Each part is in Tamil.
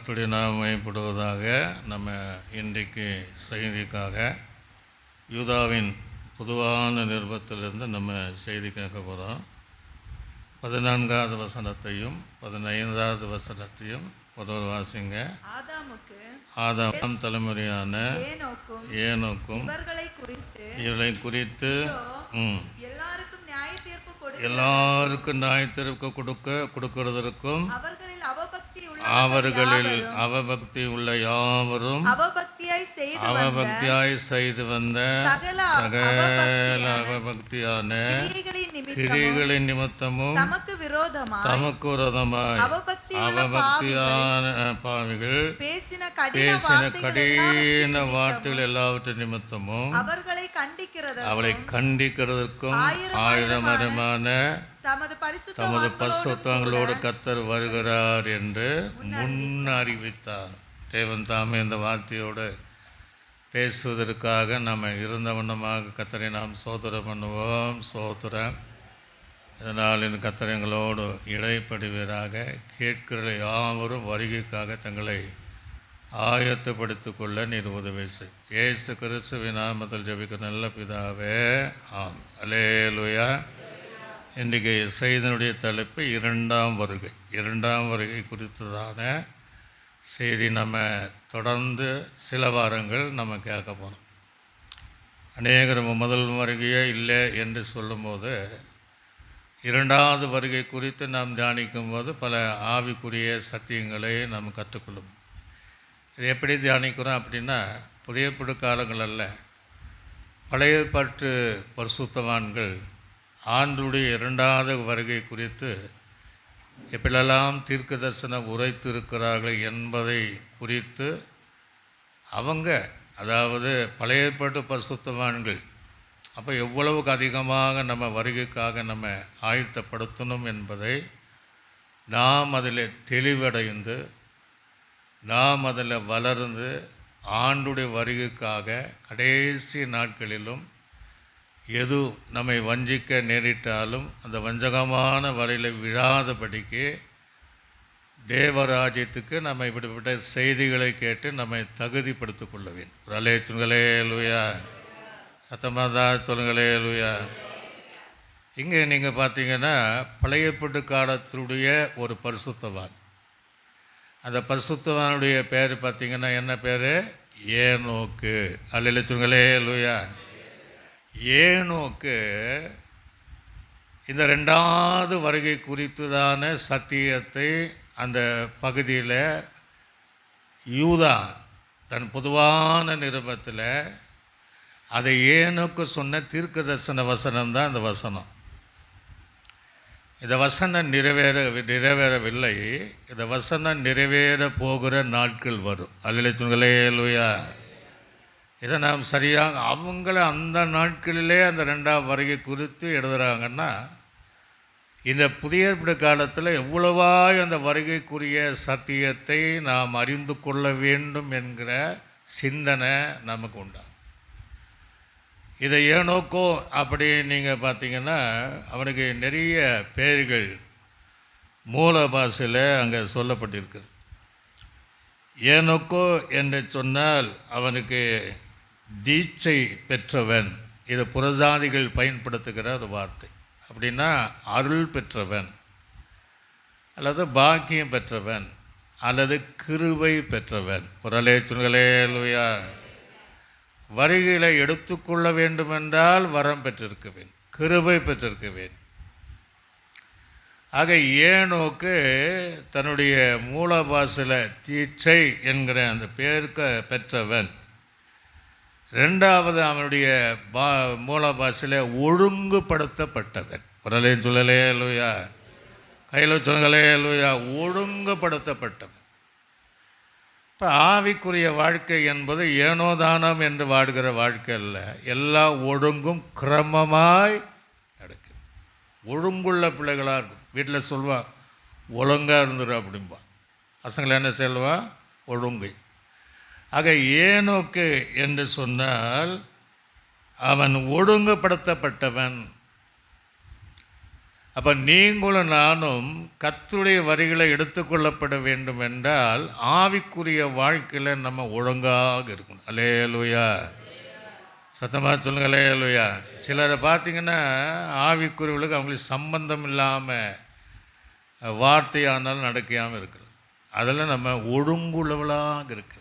கர்த்தருடைய நாமம் மகிமைப்படுவதாக. நம்ம இன்றைக்கு செய்திக்காக யூதாவின் பொதுவான நிருபத்திலிருந்து நம்ம செய்தி கேட்க போகிறோம். 14வது வசனத்தையும் 15வது வசனத்தையும் ஒருவர் வாசிங்க. ஆதாம் தலைமுறையான ஏனோக்கும் இவளை குறித்து எல்லாருக்கும் நியாய தீர்ப்பு கொடுக்கிறதற்கும் அவர்களில் அவபக்தி உள்ள யாவரும் அவபக்தியாய் செய்து வந்த சகல அவபக்தியான கிரிகளின் நிமித்தமும் தமக்கு விரோதமாய் அவபக்தியான பாவிகள் பேசின கடின வார்த்தைகள் எல்லாவற்றின் நிமித்தமும் அவளை கண்டிக்கிறதற்கும் ஆயிரமரமான தமது பரிசுத்தங்களோடு கர்த்தர் வருகிறார் என்று முன் அறிவித்தார். தேவன் தாமே இந்த வார்த்தையோடு பேசுவதற்காக நம்ம இருந்த வண்ணமாக கர்த்தரை நாம் சோதனை பண்ணுவோம். சோதரம் இதனால் இந்த கர்த்தரங்களோடு இடைப்படுவீராக. கேட்கிற யாவரும் வருகைக்காக தங்களை ஆயத்தப்படுத்திக் கொள்ள நீர் உதவி செய். இயேசு கிறிஸ்துவின் நாமத்தில் ஜெபிக்கிற நல்ல பிதாவே, ஆம். அல்லேலூயா. இன்றைக்கு செய்தியினுடைய தலைப்பு இரண்டாம் வருகை குறித்ததான செய்தி நம்ம தொடர்ந்து சில வாரங்கள் நம்ம கேட்க போகிறோம். அநேகர் முதல் வருகையே இல்லை என்று சொல்லும்போது இரண்டாவது வருகை குறித்து நாம் தியானிக்கும் போது பல ஆவிக்குரிய சத்தியங்களை நாம் கற்றுக்கொள்ளும். இது எப்படி தியானிக்கிறோம் அப்படின்னா, புதிய காலங்கள் அல்ல, பழைய ஏற்பாட்டு பரிசுத்தவான்கள் ஆண்டுடைய இரண்டாவது வருகை குறித்து எப்படியெல்லாம் தீர்க்க தரிசனம் உரைத்திருக்கிறார்கள் என்பதை குறித்து அவங்க, அதாவது பழைய ஏற்பாட்டு பரிசுத்தவான்கள் அப்போ எவ்வளவுக்கு அதிகமாக நம்ம வருகைக்காக நம்ம ஆயத்தப்படுத்தணும் என்பதை நாம் அதில் தெளிவடைந்து நாம் அதில் வளர்ந்து ஆண்டுடைய வருகைக்காக கடைசி நாட்களிலும் எது நம்மை வஞ்சிக்க நேரிட்டாலும் அந்த வஞ்சகமான வலையில் விழாதபடிக்கு தேவராஜ்யத்துக்கு நம்ம இப்படிப்பட்ட செய்திகளை கேட்டு நம்மை தகுதிப்படுத்தி கொள்ள வேண்டும். ஒரு அலேச்சுங்களே லூயா, சத்தமாதா சொல்லுங்களே லூயா. இங்கே நீங்கள் பார்த்தீங்கன்னா பழைய ஏற்பாட்டு காலத்தினுடைய ஒரு பரிசுத்தவான், அந்த பரிசுத்தவானுடைய பேர் பார்த்தீங்கன்னா என்ன பேர்? ஏனோக்கு. அல்லேலூயா லூயா. ஏனோக்கு இந்த ரெண்டாவது வருகை குறித்துதான சத்தியத்தை அந்த பகுதியில் யூதா தன் பொதுவான நிருபத்தில் அதை ஏனோக்கு சொன்ன தீர்க்க தரிசன வசனம் தான் இந்த வசனம். இந்த வசனம் நிறைவேறவில்லை. இந்த வசனம் நிறைவேற போகிற நாட்கள் வரும். அல்லேலூயா. இதை நாம் சரியாக அவங்கள அந்த நாட்களிலே அந்த ரெண்டாவது வருகை குறித்து எழுதுகிறாங்கன்னா, இந்த புதிய ஏற்பாட்டு காலத்தில் எவ்வளவாய் அந்த வருகைக்குரிய சத்தியத்தை நாம் அறிந்து கொள்ள வேண்டும் என்கிற சிந்தனை நமக்கு உண்டாகும். இதை ஏனோக்கோ அப்படி நீங்கள் பார்த்தீங்கன்னா அவனுக்கு நிறைய பெயர்கள் மூல பாஷையில் அங்கே சொல்லப்பட்டிருக்குது. ஏனோக்கோ என்று சொன்னால் அவனுக்கு தீட்சை பெற்றவன். இது புறஜாதிகள் பயன்படுத்துகிற ஒரு வார்த்தை. அப்படின்னா அருள் பெற்றவன் அல்லது பாக்கியம் பெற்றவன் அல்லது கிருபை பெற்றவன். ஒரு அலேச்சுங்களேலுயா. வருகைகளை எடுத்துக்கொள்ள வேண்டுமென்றால் வரம் பெற்றிருக்குவேன், கிருபை பெற்றிருக்குவேன். ஆக ஏனோக்கு தன்னுடைய மூல பாஷையில் தீட்சை என்கிற அந்த பேருக்கு பெற்றவன். ரெண்டாவது அவனுடைய மூல பாஷையில் ஒழுங்குபடுத்தப்பட்டவன். ஒரு சொல்லலே லூயா, கையில் சொல்லலே லூயா. ஒழுங்குபடுத்தப்பட்டவன். இப்போ ஆவிக்குரிய வாழ்க்கை என்பது ஏனோதானம் என்று வாடுகிற வாழ்க்கை அல்ல. எல்லா ஒழுங்கும் கிரமமாய் நடக்கும். ஒழுங்குள்ள பிள்ளைகளாக இருக்கும். வீட்டில் சொல்வான் ஒழுங்காக இருந்துடும் அப்படின்பா. பசங்களை என்ன சொல்லுவான்? ஒழுங்கு. ஆக ஏனோக்கு என்று சொன்னால் அவன் ஒழுங்குபடுத்தப்பட்டவன். அப்போ நீங்களும் நானும் கர்த்தருடைய வரிகளை எடுத்துக்கொள்ளப்பட வேண்டும் என்றால் ஆவிக்குரிய வாழ்க்கையில் நம்ம ஒழுங்காக இருக்கணும். அல்லேலூயா, சத்தமாக சொல்லுங்க அல்லேலூயா. சிலரை பார்த்தீங்கன்னா ஆவிக்குரியவர்களுக்கு அவங்களுக்கு சம்பந்தம் இல்லாமல் வார்த்தையானாலும் நடக்கையாமல் இருக்குது. அதில் நம்ம ஒழுங்குள்ளவளாக இருக்க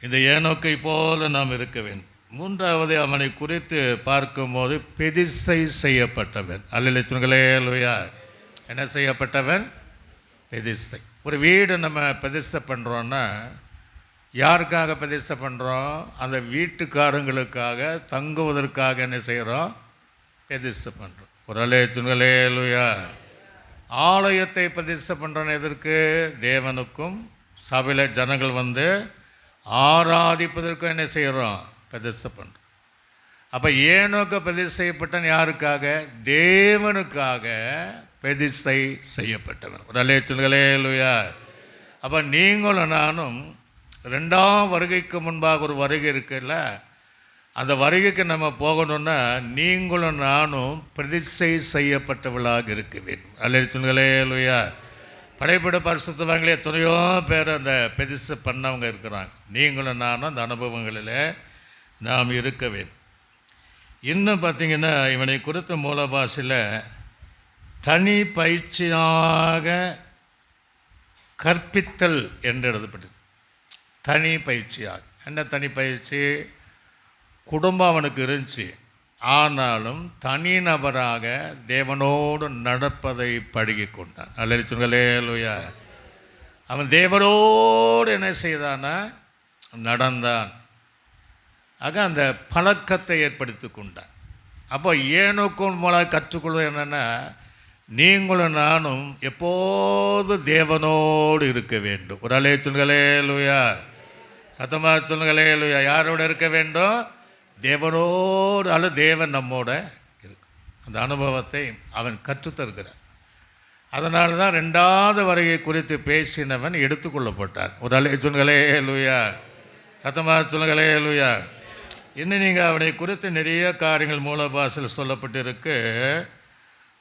இந்த ஏனோக்கை போல நாம் இருக்க வேண்டும். மூன்றாவது அவனை குறித்து பார்க்கும்போது பிரதிஷ்டை செய்யப்பட்டவன். அல்லேலூயா. என்ன செய்யப்பட்டவன்? பிரதிஷ்டை. ஒரு வீடு நம்ம பிரதிஷ்டை பண்ணுறோன்னா யாருக்காக பிரதிஷ்டை பண்ணுறோம்? அந்த வீட்டுக்காரங்களுக்காக, தங்குவதற்காக என்ன செய்கிறோம்? பிரதிஷ்டை பண்ணுறோம். ஒரு அல்லேலூயா. ஆலயத்தை பிரதிஷ்டை பண்ணுறோன்னு எதற்கு? தேவனுக்கும் சபையில் ஜனங்கள் வந்து ஆராதிப்பதற்கும் என்ன செய்கிறோம்? பிரதிஷ்டை பண்ணுறோம். அப்போ ஏனோக்கு பிரதிஷ்டை செய்யப்பட்டவன் யாருக்காக? தேவனுக்காக பிரதிஷ்டை செய்யப்பட்டவன். ஒரு அல்லேலூயா. அப்போ நீங்களும் நானும் ரெண்டாம் வருகைக்கு முன்பாக ஒரு வருகை இருக்குல்ல, அந்த வருகைக்கு நம்ம போகணுன்னா நீங்களும் நானும் பிரதிஷ்டை செய்யப்பட்டவளாக இருக்க வேண்டும். அல்லேலூயா. படைப்பட பரிசுத்தவான்களே எத்தனையோ பேர் அந்த பிரதிஷ்டை பண்ணவங்க இருக்கிறாங்க. நீங்களும் நானும் அந்த அனுபவங்களில் நாம் இருக்க வேண்டும். இன்னும் பார்த்திங்கன்னா இவனை குறித்த மூல பாஷையில் தனி பயிற்சியாக கற்பித்தல் என்று எழுதப்பட்டது. தனி பயிற்சியாக. என்ன தனி பயிற்சி? குடும்பம் அவனுக்கு இருந்துச்சு, ஆனாலும் தனிநபராக தேவனோடு நடப்பதை பழகி கொண்டான். அல்லேலூயா. அவன் தேவனோடு என்ன செய்தானா? நடந்தான். ஆக அந்த பழக்கத்தை ஏற்படுத்தி கொண்டான். அப்போ ஏனோக்கும் மூலம் கற்றுக்கொள்வது என்னென்னா, நீங்களும் நானும் எப்போது தேவனோடு இருக்க வேண்டும். ஒரு அல்லேலூயா. சத்தமாக சொல்லுங்களேலூயா. யாரோடு இருக்க வேண்டும்? தேவனோடு. அல்ல தேவன் நம்மோட இருக்கும். அந்த அனுபவத்தை அவன் கற்றுத்தருகிறான். அதனால தான் ரெண்டாவது வருகை குறித்து பேசினவன் எடுத்துக்கொள்ளப்பட்டான். ஒரு அல்லேலூயா. சத்தமாக சொல்லுங்களேலூயா. இன்னும் நீங்கள் அவனை குறித்து நிறைய காரியங்கள் மூல பாஷையில் சொல்லப்பட்டிருக்கு.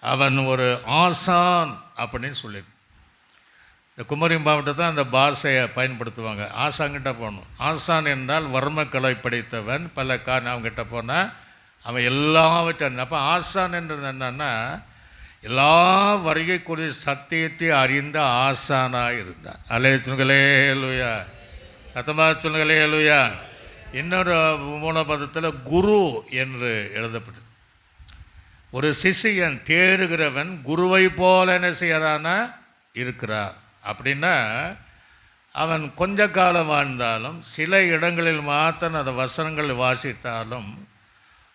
அவன் ஒரு ஆசான் அப்படின்னு சொல்லியிருக்கு. இந்த குமரி மாவட்டத்தில் அந்த பாஷையை பயன்படுத்துவாங்க. ஆசான்கிட்ட போகணும். ஆசான் என்றால் வர்மக்கலை படைத்தவன். பல காரணம் அவங்ககிட்ட போனால் அவன் எல்லாவற்றையும். அப்போ ஆசான் என்றது என்னன்னா, எல்லா வருகைக்குரிய சத்தியத்தை அறிந்த ஆசானாக இருந்தான். அல்லேலூயா. சத்தமாக சொல்லுங்களேலூயா. இன்னொரு மூலபதத்தில் குரு என்று எழுதப்பட்டது. ஒரு சிஷியன் தேறுகிறவன் குருவை போல என்ன செய்யறானா? இருக்கிறான். அப்படின்னா அவன் கொஞ்ச காலம் வாழ்ந்தாலும் சில இடங்களில் மாத்திரம் அந்த வசனங்கள் வாசித்தாலும்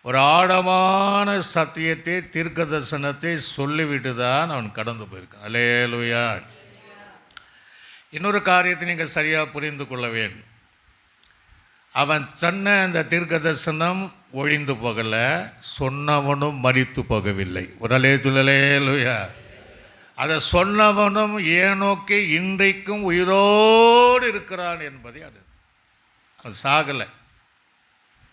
ஒரு ஆழமான சத்தியத்தை, தீர்க்க தரிசனத்தை சொல்லிவிட்டு தான் அவன் கடந்து போயிருக்கான். அல்லேலூயா. இன்னொரு காரியத்தை நீங்கள் சரியாக புரிந்து கொள்ள வேண்டும். அவன் சொன்ன அந்த தீர்க்க தரிசனம் ஒழிந்து போகலை, சொன்னவனும் மரித்து போகவில்லை. ஒரு அல்லேலூயா. அதை சொன்னவனும் ஏனோக்கி இன்றைக்கும் உயிரோடு இருக்கிறான் என்பதை அது. அவன் சாகலை.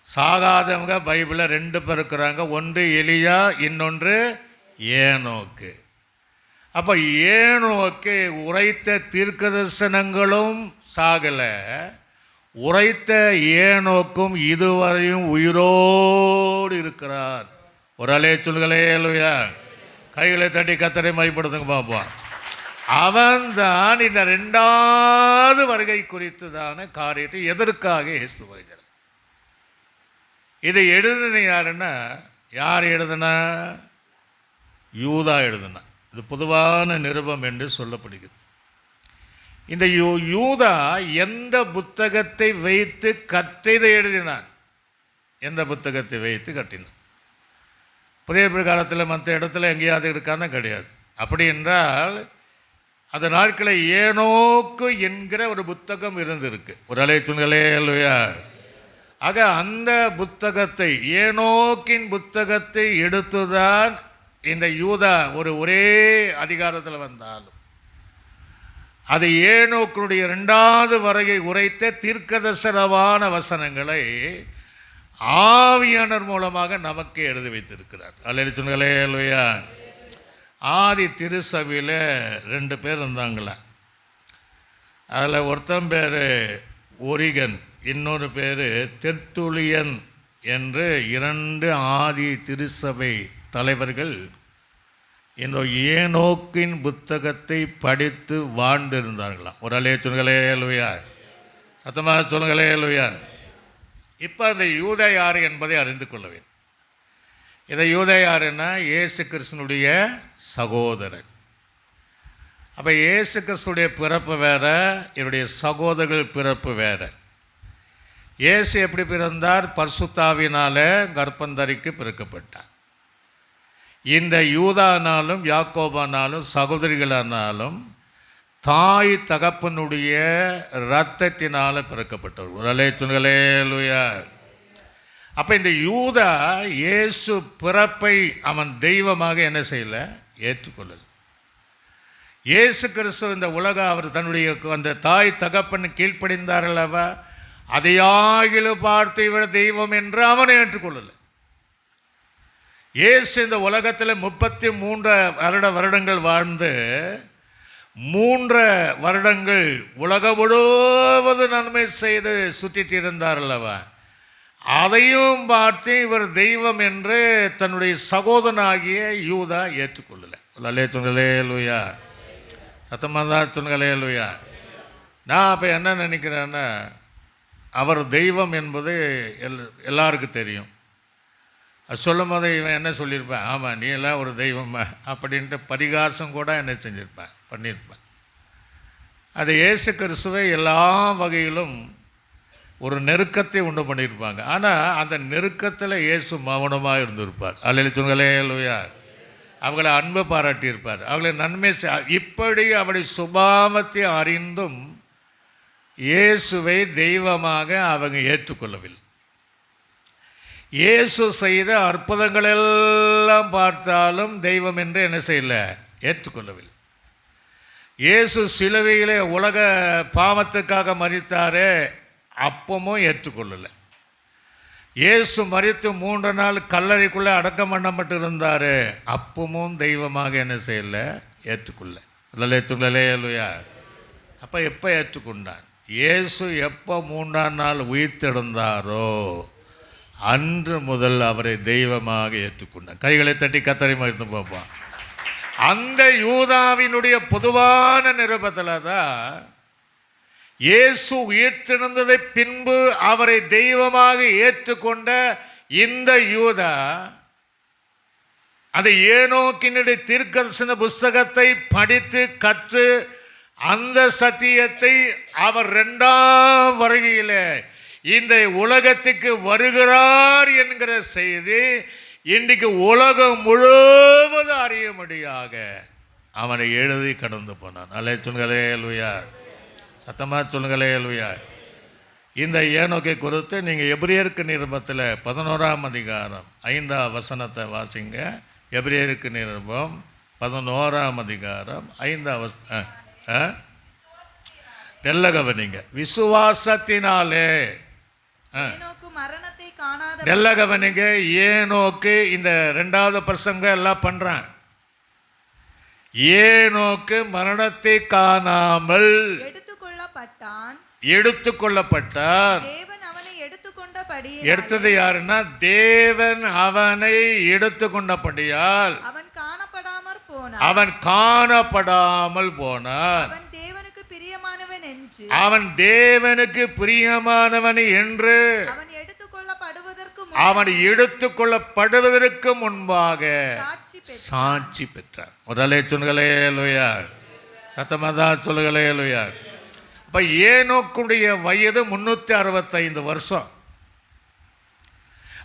சாகாதவங்க பைபிளில் 2 பேர் இருக்கிறாங்க. ஒன்று எலியா, இன்னொன்று ஏனோக்கு. அப்போ ஏனோக்கு உரைத்த தீர்க்க தரிசனங்களும் சாகலை, உரைத்த ஏனோக்கும் இதுவரையும் உயிரோடு இருக்கிறான். ஒரு அல்லேலூயா. கைகளை தட்டி கர்த்தரை மகிமைப்படுத்துங்க பார்ப்போம். அவன்தான் இந்த ரெண்டாவது வருகை குறித்துதான காரியத்தை எதற்காக இயேசு வருகிறார். இதை எழுதின யாருன்னா, யார் எழுதுனா? யூதா எழுதுனா. இது பொதுவான நிருபம் என்று சொல்லப்படுகிறது. இந்த யூதா எந்த புத்தகத்தை வைத்து கற்றைதை எழுதினான்? எந்த புத்தகத்தை வைத்து கட்டினான்? புதிய காலத்தில் மற்ற இடத்துல எங்கேயாவது இருக்கான்னு கிடையாது. அப்படி என்றால் அந்த நாட்களில் ஏனோக்கு என்கிற ஒரு புத்தகம் இருந்திருக்கு. ஒரு அல்லேலூயா. ஆக அந்த புத்தகத்தை, ஏனோக்கின் புத்தகத்தை எடுத்துதான் இந்த யூதா ஒரே அதிகாரத்தில் வந்தாலும் அது ஏனோக்குடைய 2வது வருகை உரைத்த தீர்க்கதரிசனமான வசனங்களை ஆவியானவர் மூலமாக நமக்கு எழுதி வைத்திருக்கிறார். அல்லேலூயா. ஆதி திருச்சபையில் 2 பேர் இருந்தாங்களா. அதில் ஒருத்தன் பேர் ஒரிகன், இன்னொரு பேர் தெர்த்துலியன் என்று 2 ஆதி திருச்சபை தலைவர்கள் இந்த ஏனோக்கின் புத்தகத்தை படித்து வாழ்ந்திருந்தார்களாம். ஒரு அல்லேலூயா. சத்தமாக சொல்லுங்களேலூயா. இப்போ அந்த யூதா யார் என்பதை அறிந்து கொள்ள வேண்டும். இதை யூதா யாருன்னா இயேசு கிறிஸ்துனுடைய சகோதரன். அப்போ இயேசு கிறிஸ்துடைய பிறப்பு வேறு, இவருடைய சகோதரர்கள் பிறப்பு வேறு. இயேசு எப்படி பிறந்தார்? பரிசுத்தாவினால கர்ப்பந்தரிக்கு பிறக்கப்பட்டார். இந்த யூதானாலும் யாக்கோபானாலும் சகோதரிகளானாலும் தாய் தகப்பனுடைய இரத்தத்தினால் பிறக்கப்பட்டவர். அல்லேலூயா. அப்போ இந்த யூதா இயேசு பிறப்பை அவன் தெய்வமாக என்ன செய்யலை? ஏற்றுக்கொள்ளலை. இயேசு கிறிஸ்து இந்த உலகம் அவர் தன்னுடைய அந்த தாய் தகப்பன் கீழ்ப்படிந்தார்களவா, அதையாகிலும் பார்த்து இவர் தெய்வம் என்று அவனை ஏற்றுக்கொள்ளலை. இயேசு இந்த உலகத்தில் 33 வருடங்கள் வாழ்ந்து 3 வருடங்கள் உலகம் முழுவது நன்மை செய்து சுற்றி தீர்ந்தார் அல்லவா, அதையும் பார்த்து இவர் தெய்வம் என்று தன்னுடைய சகோதரனாகிய யூதா ஏற்றுக்கொள்ளலை. அல்லேலூயா. சத்தமாக சொன்னலேலூயா. நான் அப்போ என்ன நினைக்கிறேன்னா, அவர் தெய்வம் என்பது எல்லாருக்கும் தெரியும். அது சொல்லும் போது இவன் என்ன சொல்லியிருப்பேன்? ஆமாம், நீ எல்லாம் ஒரு தெய்வமா அப்படின்ட்டு பரிகாசம் கூட என்ன செஞ்சிருப்பேன், பண்ணியிருப்பேன். அது இயேசு கிறிஸ்துவை எல்லா வகையிலும் ஒரு நெருக்கத்தை உண்டு பண்ணியிருப்பாங்க. ஆனால் அந்த நெருக்கத்தில் இயேசு மௌனமாக இருந்திருப்பார். அல்லேலூயா. அவங்கள அன்பு பாராட்டியிருப்பார், அவங்களை நன்மை இப்படி அவருடைய சுபாவத்தை அறிந்தும் இயேசுவை தெய்வமாக அவங்க ஏற்றுக்கொள்ளவில்லை. இயேசு செய்த அற்புதங்களெல்லாம் பார்த்தாலும் தெய்வம் என்று என்ன செய்யலை? ஏற்றுக்கொள்ளவில்லை. இயேசு சிலுவையிலே உலக பாவத்துக்காக மரித்தாரே, அப்பமும் ஏற்றுக்கொள்ளலை. இயேசு மரித்து 3 நாள் கல்லறைக்குள்ளே அடக்கம் பண்ணப்பட்டிருந்தார், அப்பமும் தெய்வமாக என்ன செய்யலை? ஏற்றுக்கொள்ள. அல்லேலூயா. அப்போ எப்போ ஏற்றுக்கொண்டான்? இயேசு எப்போ 3ஆம் நாள் உயிர்த்தெழுந்தாரோ அன்று முதல் அவரை தெய்வமாக ஏற்றுக்கொண்டார். கைகளை தட்டி கத்தரை மகிழ்ந்து பார்ப்பான். அந்த யூதாவினுடைய பொதுவான நிருபத்தில் தான் இயேசு உயிர்த்தெழுந்ததை பின்பு அவரை தெய்வமாக ஏற்றுக்கொண்ட இந்த யூதா அந்த ஏனோக்கினுடைய தீர்க்கதரிசன புஸ்தகத்தை படித்து கற்று அந்த சத்தியத்தை அவர் 2ஆம் வருகையில் இந்த உலகத்துக்கு வருகிறார் என்கிற செய்தி இன்றைக்கு உலகம் முழுவதும் அறியும்படியாக அவனை எழுதி கடந்து போனான். அல்லேலூயா. சத்தமாக சொல்லுங்களேலூயா. இந்த ஏனோக்கை குறித்து நீங்கள் எபிரேயருக்கு நிருபத்தில் 11ஆம் அதிகாரம் 5ஆம் வசனத்தை வாசிங்க. எபிரேயருக்கு நிருபம் 11ஆம் அதிகாரம் 5ஆம் வசனம். நல்ல கவனிங்க. விசுவாசத்தினாலே நல்ல கவனிங்க. ஏனோக்கு இந்த 2வது பிரசங்கம் எல்லாம் பண்றான். ஏனோக்கு மரணத்தை காணாமல் எடுத்துக்கொள்ளப்பட்டான். எடுத்தது யாருன்னா, தேவன் அவனை எடுத்துக்கொண்டபடியால் அவன் காணப்படாமல் போனான். அவன் தேவனுக்கு பிரியமானவன் என்று அவன் எடுத்துக்கொள்ளப்படுவதற்கு முன்பாக சாட்சி பெற்றார். முதலே சொல்லுங்களேலூயா. சத்தமதா சொல்லுங்களேலூயா. அப்ப ஏனோக்குடைய வயது 365 வருஷம்.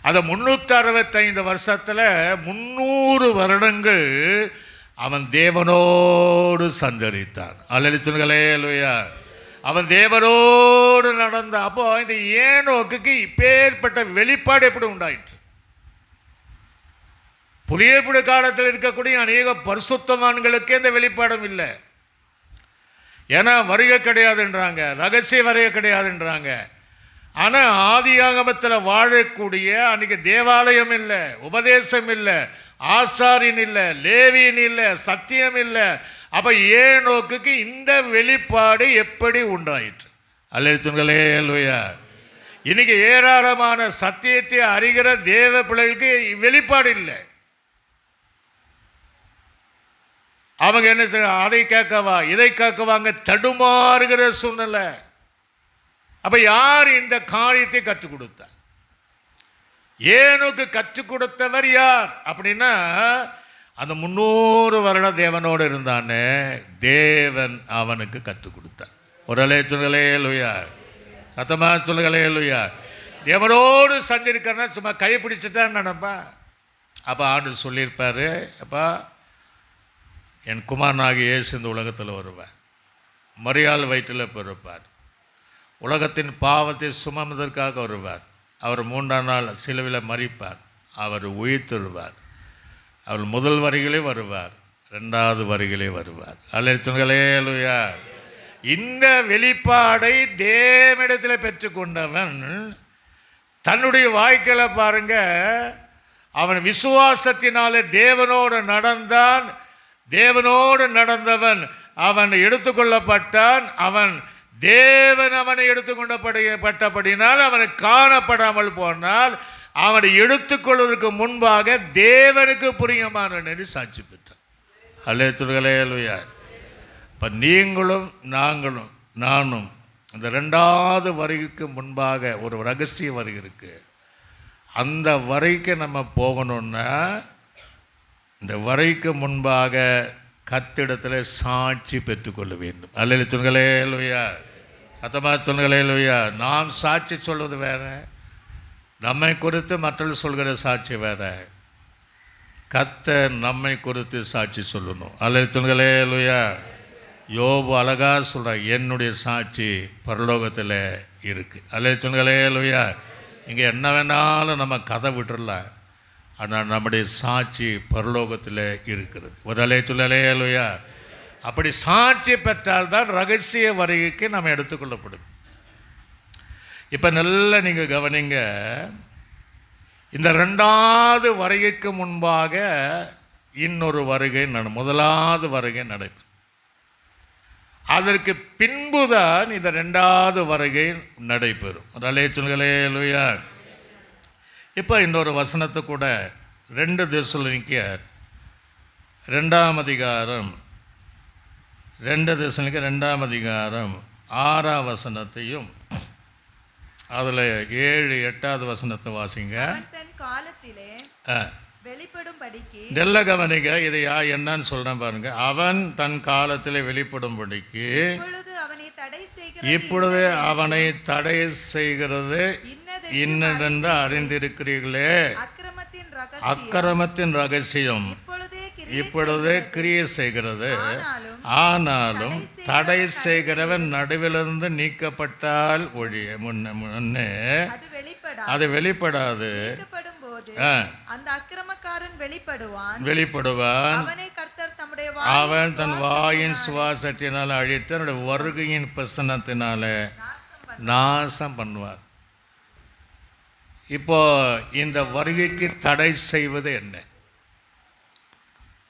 அந்த 365 வருஷத்தில் 300 வருடங்கள் அவன் தேவனோடு சஞ்சரித்தான். அல்லேலூயா. அவன் தேவனோடு நடந்த. அப்போ இந்த ஏனோக்கு இப்பேற்பட்ட வெளிப்பாடு எப்படி உண்டாயிற்று? புதிய ஏற்பாடு காலத்தில் இருக்கக்கூடிய அநேக பரிசுத்தவான்களுக்கு இந்த வெளிப்பாடும் இல்லை. ஏன்னா வருகை கிடையாதுன்றாங்க, ரகசிய வருகை கிடையாதுன்றாங்க. ஆனால் ஆதியாகமத்தில் வாழக்கூடிய அன்றைக்கி தேவாலயம் இல்லை, உபதேசம் இல்லை, ஆசாரியன் இல்லை, லேவியன் இல்லை, சத்தியம் இல்லை. அப்போ ஏனோக்குக்கு இந்த வெளிப்பாடு எப்படி உண்டாயிற்று? அல்லேலூயா அல்லேலூயா. இன்னைக்கு ஏராளமான சத்தியத்தை அறிகிற தேவ பிள்ளைகளுக்கு வெளிப்பாடு இல்லை. அவங்க என்ன செய்ய, அதை கேட்கவா இதை கேட்கவாங்க, தடுமாறுகிற சூழ்நிலை. அப்ப யார் இந்த காரியத்தை கற்றுக் கொடுத்தார்? ஏனோக்கு கற்றுக் கொடுத்தவர் யார் அப்படின்னா, அந்த 300 வருடம் தேவனோடு இருந்தானே, தேவன் அவனுக்கு கற்றுக் கொடுத்தார். ஒரு அல்லேலூயா, சத்தமா சொல்லுங்களேலூயா. தேவனோடு சந்திருக்கிறனா சும்மா கைப்பிடிச்சிட்டான்னு நினைப்பா. அப்போ ஆண்டு சொல்லியிருப்பாரு, அப்பா என் குமாரனாகிய இயேசு இந்த உலகத்தில் வருவார், மரியாள் வயிற்றில் பிறப்பார், உலகத்தின் பாவத்தை சுமந்ததற்காக வருவார், அவர் 3ஆம் நாள் சிலுவையில் மரிப்பார், அவர் உயிர்த்தெழுவார், அவர் முதல் வருகிலே வருவார், 2வது வருகிலே வருவார். அல்லேலூயா. இந்த வெளிப்பாடை தேவனிடத்தில் பெற்றுக்கொண்டவன் தன்னுடைய வாழ்க்கையில பாருங்க, அவன் விசுவாசத்தினாலே தேவனோடு நடந்தான். தேவனோடு நடந்தவன் அவன் எடுத்துக்கொள்ளப்பட்டான். அவன் தேவன் அவனை எடுத்துக்கொண்டப்பட்டபடினால் அவனை காணப்படாமல் போனால், அவனை எடுத்துக்கொள்வதற்கு முன்பாக தேவனுக்கு பிரியமான சாட்சி பெற்றான். அல்லேலூயா. இப்போ நீங்களும் நானும் இந்த 2வது வருகைக்கு முன்பாக ஒரு ரகசிய வருகை இருக்கு. அந்த வரைக்கு நம்ம போகணும்னா, இந்த வரைக்கு முன்பாக கத்திடத்தில் சாட்சி பெற்றுக்கொள்ள வேண்டும். அல்லேலூயா, சத்தமா சொல்லுங்களேலூயா. நாம் சாட்சி சொல்வது வேற, நம்மை குறித்து மற்றவர்கள் சொல்கிற சாட்சி வேற. கர்த்தர் நம்மை குறித்து சாட்சி சொல்லணும். அல்லேலூயா. யோபு அழகா சொல்கிறார், என்னுடைய சாட்சி பரலோகத்தில் இருக்குது. அல்லேலூயா. இங்கே என்ன வேணாலும் நம்ம கதை விட்டுடலாம், ஆனால் நம்முடைய சாட்சி பரலோகத்தில் இருக்கிறது. ஒரு அல்லேலூயா. அப்படி சாட்சி பெற்றால்தான் ரகசிய வருகைக்கு நம்ம எடுத்துக்கொள்ளப்படும். இப்போ நல்லா நீங்கள் கவனிங்க, இந்த 2வது வருகைக்கு முன்பாக இன்னொரு வருகை 1வது வருகை நடைபெறும். அதற்கு பின்புதான் இந்த 2வது வருகை நடைபெறும். அல்லேலூயா. இப்போ இன்னொரு வசனத்தை கூட 2 தெசலோனிக்கேயர் 2ஆம் அதிகாரம் 2ஆம் அதிகாரம் 6ஆம் வசனத்தையும் அதில் 7, 8வது வசனத்தை வாசிங்க. நல்ல கவனிங்க, இதை என்னன்னு சொல்றேன் பாருங்க. அவன் தன் காலத்திலே வெளிப்படும்படிக்கு இப்பொழுது அவனை தடை செய்கிறது இன்னதென்று அறிந்திருக்கிறீர்களே. அக்கிரமத்தின் ரகசியம் இப்பொழுது கிரியை செய்கிறது, ஆனாலும் தடை செய்கிறவன் நடுவிலிருந்து நீக்கப்பட்டால் ஒழிய முன்னே அது வெளிப்படாது. அந்த அக்கிரமக்காரன் வெளிப்படுவான், அவன் தன் வாயின் சுவாசத்தினால் அழித்து தன்னுடைய வருகையின் பிரசன்னத்தினால நாசம் பண்ணுவார். இப்போ இந்த வருகைக்கு தடை செய்வது என்ன?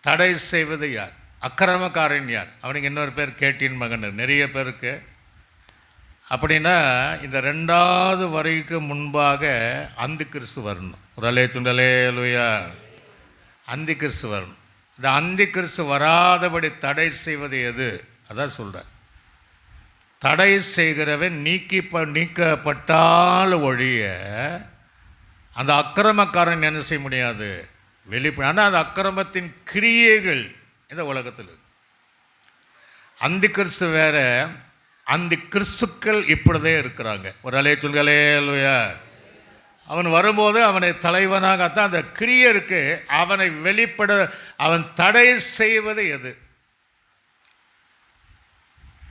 தடை செய்வது யார்? அக்கிரமக்காரன் யார்? அவனுக்கு இன்னொரு பேர் கேட்டின் மகன், நிறைய பேருக்கு. அப்படின்னா இந்த 2வது வருகைக்கு முன்பாக அந்தி கிறிஸ்து வரணும். ஒரு அல்லேலூயா. அந்தி கிறிஸ்து வரணும். இந்த அந்தி கிறிஸ்து வராதபடி தடை செய்வது எது? அதான் சொல்கிறேன். தடை செய்கிறவன் நீக்கப்பட்டால் ஒழிய அந்த அக்கிரமக்காரன் என்ன செய்ய முடியாது, ஆனால் அந்த அக்கிரமத்தின் கிரியைகள் இந்த உலகத்தில். அந்தி கிறிஸ்து வேற, அந்த கிறிஸ்துக்கள் இப்படிதே இருக்கிறாங்க. ஒரு அல்லேலூயா. அவன் வரும்போது அவனை தலைவனாகத்தான் அந்த கிரியை இருக்கு. அவனை வெளிப்பட அவன் தடை செய்வது எது?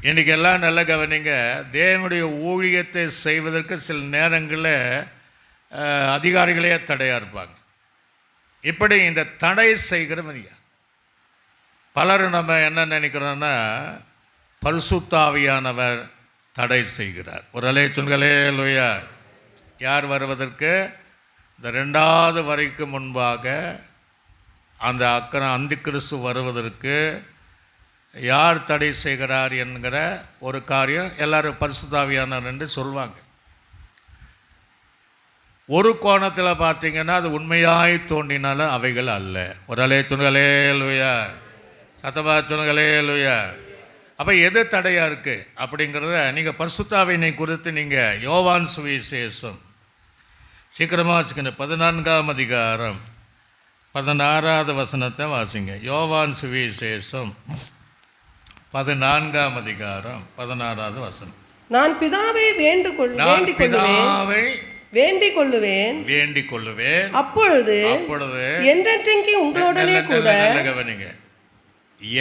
இன்னைக்கு எல்லாம் நல்ல கவனிங்க, தேவனுடைய ஊழியத்தை செய்வதற்கு சில நேரங்களில் அதிகாரிகளே தடையாக இருப்பாங்க. இப்படி இந்த தடை செய்கிறவன் யார்? பலர் நம்ம என்ன நினைக்கிறோன்னா, பரிசுத்த ஆவியானவர் தடை செய்கிறார். ஒரு அல்லேலூயா. யார் வருவதற்கு? இந்த 2வது வரைக்கு முன்பாக அந்த அந்தி கிறிஸ்து வருவதற்கு யார் தடை செய்கிறார் என்கிற ஒரு காரியம் எல்லாரும் பரிசுத்த ஆவியானவர் என்று சொல்லுவாங்க. ஒரு கோணத்தில் பார்த்தீங்கன்னா அது உண்மையாய் தோன்றினாலும் அவைகள் அல்ல. ஒரு அலேச்சுனுகளே லூயா, சத்தமா சொன்னுகளே லூயா. அப்போ எது தடையாக இருக்குது அப்படிங்கிறத நீங்கள் பரிசுத்த ஆவியினை குறித்து நீங்கள் யோவான் சுவிசேஷம் சீக்கிரமாக வச்சுக்கணும், 14ஆம் அதிகாரம் 16வது வசனத்தை வாசிங்க. யோவான் சுவிசேஷம் 14ஆம் அதிகாரம் 16வது வசனம். நான் பிதாவை வேண்டிக் கொள்ளுவேன், அப்பொழுது என்றென்றைக்கு உங்களுடனே கூட. கவனிங்க,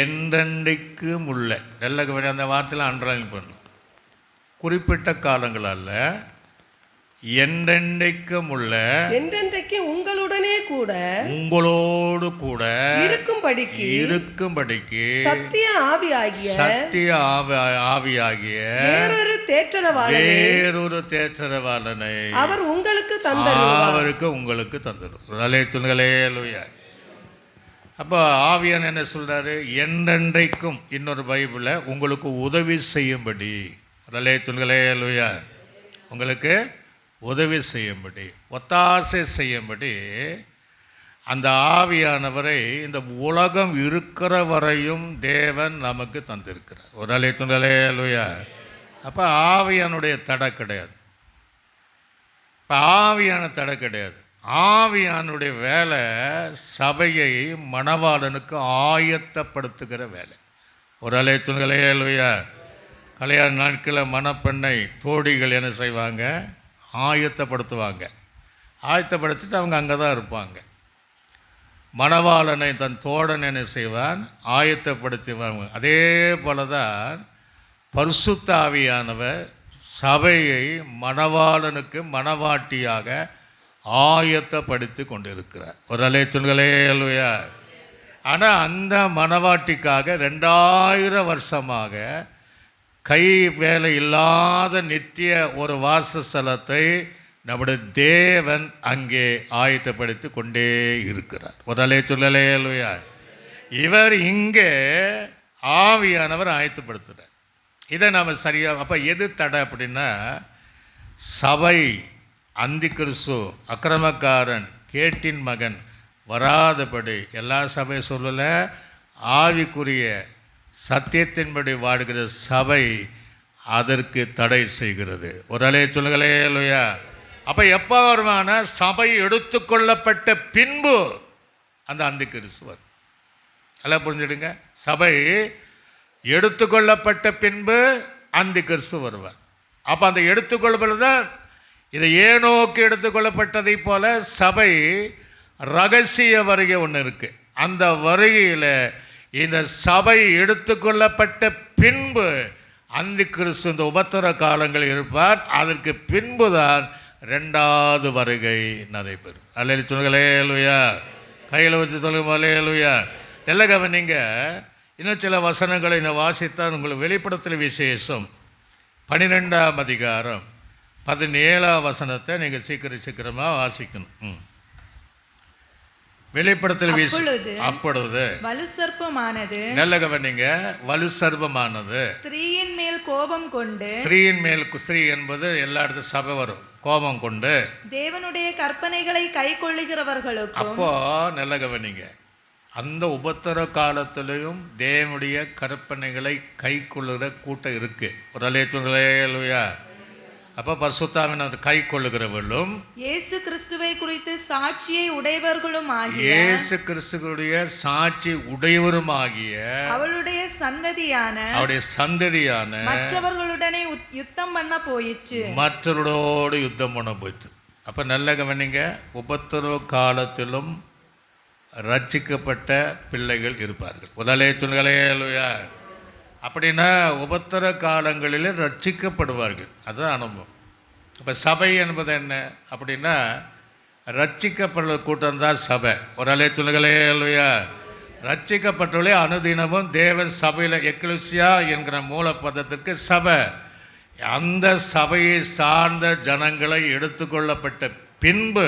என்றென்றைக்கும் உள்ள. நல்ல கவனி, அந்த வார்த்தையில் அண்டர்லைன் பண்ணும். குறிப்பிட்ட காலங்கள் அல்ல, என்றென்றைக்கும் உள்ள, என்றென்றைக்கு உங்களுடனே கூட, உங்களோடு கூட இருக்கும்படிக்கு சத்திய ஆவியாகிய வேறொரு தேற்றரவாளனை அவர் உங்களுக்கு தந்தருவார். அப்போ ஆவியான் என்ன சொல்றாரு? என்றென்றைக்கும். இன்னொரு பைபிளில் உங்களுக்கு உதவி செய்யும்படி, உங்களுக்கு உதவி செய்யும்படி, ஒத்தாசை செய்யும்படி அந்த ஆவியானவரை இந்த உலகம் இருக்கிற வரையும் தேவன் நமக்கு தந்திருக்கிறார். ஒரு அலையா. அப்போ ஆவியானுடைய தடை கிடையாது. இப்போ ஆவியான தடை கிடையாது. ஆவியானுடைய வேலை சபையை மணவாளனுக்கு ஆயத்தப்படுத்துகிற வேலை. ஒரு அலையா. கல்யாண நாட்களில் மணப்பெண்ணை தோடிகள் என்ன செய்வாங்க? ஆயத்தப்படுத்துவாங்க. ஆயத்தப்படுத்திட்டு அவங்க அங்கே தான் இருப்பாங்க. மணவாளனை தன் தோழன் என்ன செய்வான்? ஆயத்தப்படுத்துவாங்க. அதே போல தான் பரிசுத்த ஆவியானவர் சபையை மணவாளனுக்கு மணவாட்டியாக ஆயத்தப்படுத்தி கொண்டிருக்கிறார். ஒரு அலேச்சுன்களேலுயா. ஆனால் அந்த மணவாட்டிக்காக 2000 வருஷமாக கை வேலை இல்லாத நித்திய ஒரு வாசஸ்தலத்தை நம்முடைய தேவன் அங்கே ஆயத்தப்படுத்தி கொண்டே இருக்கிறார். ஒரு அலேச்சுன்களேலுயா. இவர் இங்கே ஆவியானவர் ஆயத்தப்படுத்துகிறார். இதை நாம் சரியாக. அப்போ எது தடை அப்படின்னா, சபை அந்தி கிறிஸ்து அக்கிரமக்காரன் கேட்டின் மகன் வராதபடி, எல்லா சபை சொல்லலை, ஆவிக்குரிய சத்தியத்தின்படி வாடுகிற சபை அதற்கு தடை செய்கிறது. ஒரு அலைய சொல்லுங்களே இல்லையா. அப்போ எப்போ வருமான? சபை எடுத்துக்கொள்ளப்பட்ட பின்பு அந்த அந்தி கிறிஸ்துவர். எல்லாம் புரிஞ்சுடுங்க. சபை எடுத்துக்கொள்ளப்பட்ட பின்பு அந்தி கிறிஸ்து வருவார். அப்போ அந்த எடுத்துக்கொள்ளப்பட்டதான் இதை ஏனோக்கு எடுத்துக்கொள்ளப்பட்டதை போல சபை ரகசிய வருகை ஒன்று இருக்குது. அந்த வருகையில் இந்த சபை எடுத்துக்கொள்ளப்பட்ட பின்பு அந்தி கிறிஸ்து இந்த உபத்திர காலங்கள் இருப்பார். அதற்கு பின்பு தான் 2வது வருகை நடைபெறும். அல்லேலூயா சொல்லுங்களே லூயா. கையில் வச்சு சொல்லுங்க அல்லேலூயா. நல்ல கவனிங்க. இன்னும் சில வசனங்களை நான் வாசித்தால் உங்களுக்கு வெளிப்படுத்தல் விசேஷம் 12ஆம் அதிகாரம் 17ஆம் வசனத்தை நீங்கள் சீக்கிரமாக வாசிக்கணும். வெளிப்படுத்தல் அப்பொழுது வலு சர்ப்பமானது, நல்ல கவனிங்க, வலு சர்ப்பமானது ஸ்திரீயின் மேல் கோபம் கொண்டு, ஸ்திரீயின் மேல், ஸ்திரீ என்பது எல்லா இடத்துல சபை வரும், கோபம் கொண்டு தேவனுடைய கற்பனைகளை கை கொள்ளுகிறவர்களுக்கும். அப்போ நல்ல கவனிங்க, அந்த உபத்திர காலத்திலையும் தேவனுடைய கற்பனைகளை கை கொள்ளுகிற கூட்டம் இருக்கு. ஒரு அலேத்துயா. அப்போ பரிசுத்தாவின் அந்த கை கொள்ளுகிறவர்களும் இயேசு கிறிஸ்துவை குறித்து சாட்சியை உடையவர்களும் ஆகிய, இயேசு கிறிஸ்துவுடைய சாட்சி உடையவரும் ஆகிய அவளுடைய சந்ததியான மற்றவர்களுடனே யுத்தம் பண்ண போயிற்று. மற்றவர்களோடு யுத்தம் பண்ண போயிற்று. அப்போ நல்ல கவனிங்க, உபத்திர காலத்திலும் ரட்சிக்கப்பட்ட பிள்ளைகள் இருப்பார்கள். முதலே சொல்லுங்களேயா. அப்படின்னா உபத்திர காலங்களில் ரட்சிக்கப்படுவார்கள். அதுதான் அனுபவம். இப்போ சபை என்பது என்ன அப்படின்னா, ரட்சிக்கப்படுற கூட்டம்தான் சபை. ஒரு அலே சொல்லுங்களேயா. ரட்சிக்கப்பட்டுள்ளே அனுதினமும் தேவன் சபையில், எக்லூசியா என்கிற மூலப்பதத்திற்கு சபை. அந்த சபையை சார்ந்த ஜனங்களை எடுத்துக்கொள்ளப்பட்ட பின்பு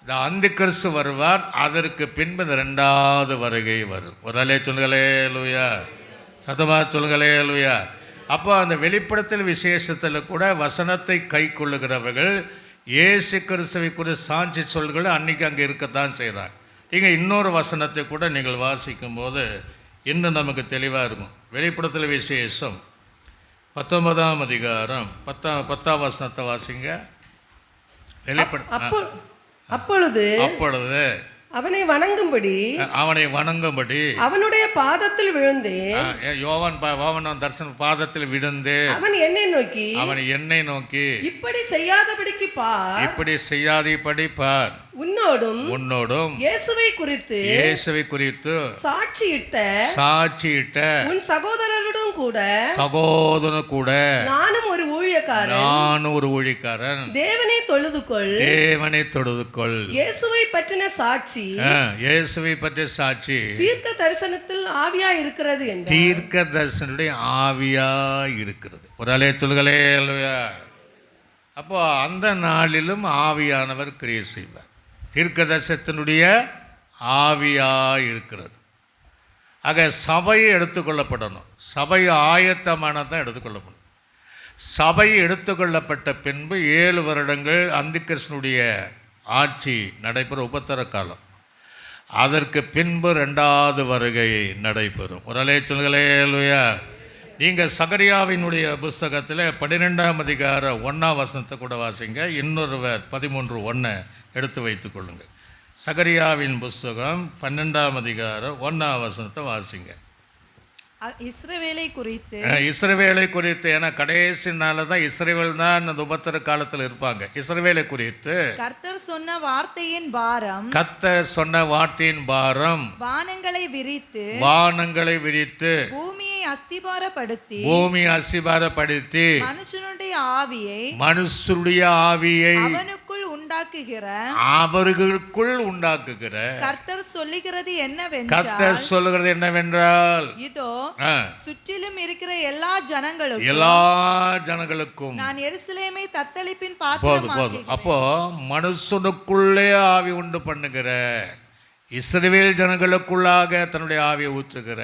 இந்த அந்தி கிறிஸ்து வருவார். அதற்கு பின்பு இந்த 2வது வருகை வரும். ஒரு அலே சொல்லுங்களே லூயா, சத்தமா சொல்லுங்களே லூயா. அப்போ அந்த வெளிப்படுத்தல் விசேஷத்தில் கூட வசனத்தை கை கொள்ளுகிறவர்கள் இயேசு கிறிஸ்துவை கூட சாட்சி சொல்கள் அன்றைக்கி அங்கே இருக்கத்தான் செய்கிறாங்க. இங்கே இன்னொரு வசனத்தை கூட நீங்கள் வாசிக்கும் போது இன்னும் நமக்கு தெளிவாக இருக்கும். வெளிப்படுத்தல் விசேஷம் 19ஆம் அதிகாரம் 10ஆம் வசனத்தை வாசிங்க. அப்பொழுது அவனை வணங்கும்படி அவனுடைய பாதத்தில் விழுந்தேன். யோவான் தரிசன பாதத்தில் விழுந்து அவன் என்னை நோக்கி இப்படி செய்யாதபடி பார், உன்னோடும் இயேசுவை குறித்து சாட்சியிட்ட உன் சகோதரனுடன் கூட நானும் ஒரு ஊழியக்காரன். தேவனை தொழுதுகொள். இயேசுவை பற்றின சாட்சி தீர்க்க தரிசனத்தில் ஆவியா இருக்கிறது என்றார். தீர்க்க தரிசனுடைய ஆவியா இருக்கிறது. ஒரு அலே சொல்லுங்களே. அப்போ அந்த நாளிலும் ஆவியானவர் கிரியை செய்வார். தீர்க்க தரிசனத்தினுடைய ஆவியா இருக்கிறது. ஆக சபையை எடுத்துக்கொள்ளப்படணும். சபை ஆயத்தமானதான் எடுத்துக்கொள்ளப்படும். சபை எடுத்துக்கொள்ளப்பட்ட பின்பு 7 வருடங்கள் அந்திகிறிஸ்துனுடைய ஆட்சி நடைபெறும், உபத்திர காலம். அதற்கு பின்பு 2வது வருகை நடைபெறும். ஒரு அலே சொல்லுங்களே லூயா. நீங்கள் சகரியாவினுடைய புஸ்தகத்தில் 12ஆம் அதிகாரம் 1ஆம் வசனத்தை கூட வாசிங்க. இன்னொருவர் 13:1 எடுத்து வைத்துக் கொள்ளுங்கள். சகரியாவின் புஸ்தகம் 12ஆம் அதிகாரம் 1ஆம் வசனத்தை வாசிங்க. இஸ்ரவேலை குறித்து ஏன்னா கடைசி நாள் தான் இஸ்ரவேல் தான் அந்த உபத்திர காலத்தில் இருப்பாங்க. இஸ்ரவேலை குறித்து கர்த்தர் சொன்ன வார்த்தையின் பாரம் வானங்களை விரித்து பூமியை அஸ்திபாரப்படுத்தி மனுஷனுடைய ஆவியை அவர்களுக்குள் உண்டாக்குகிற கர்த்தர் சொல்லுகிறது என்னவென்றால் இதோ சுற்றிலும் இருக்கிற எல்லா ஜனங்களுக்கும் நான் எருசலேமை தத்தளிப்பின் பாத்திரமாக்குகிறேன். அப்போ மனுஷனுக்குள்ளே ஆவி உண்டு பண்ணுகிற, இஸ்ரவேல் ஜனங்களுக்குள்ளாக தன்னுடைய ஆவியை ஊற்றுகிற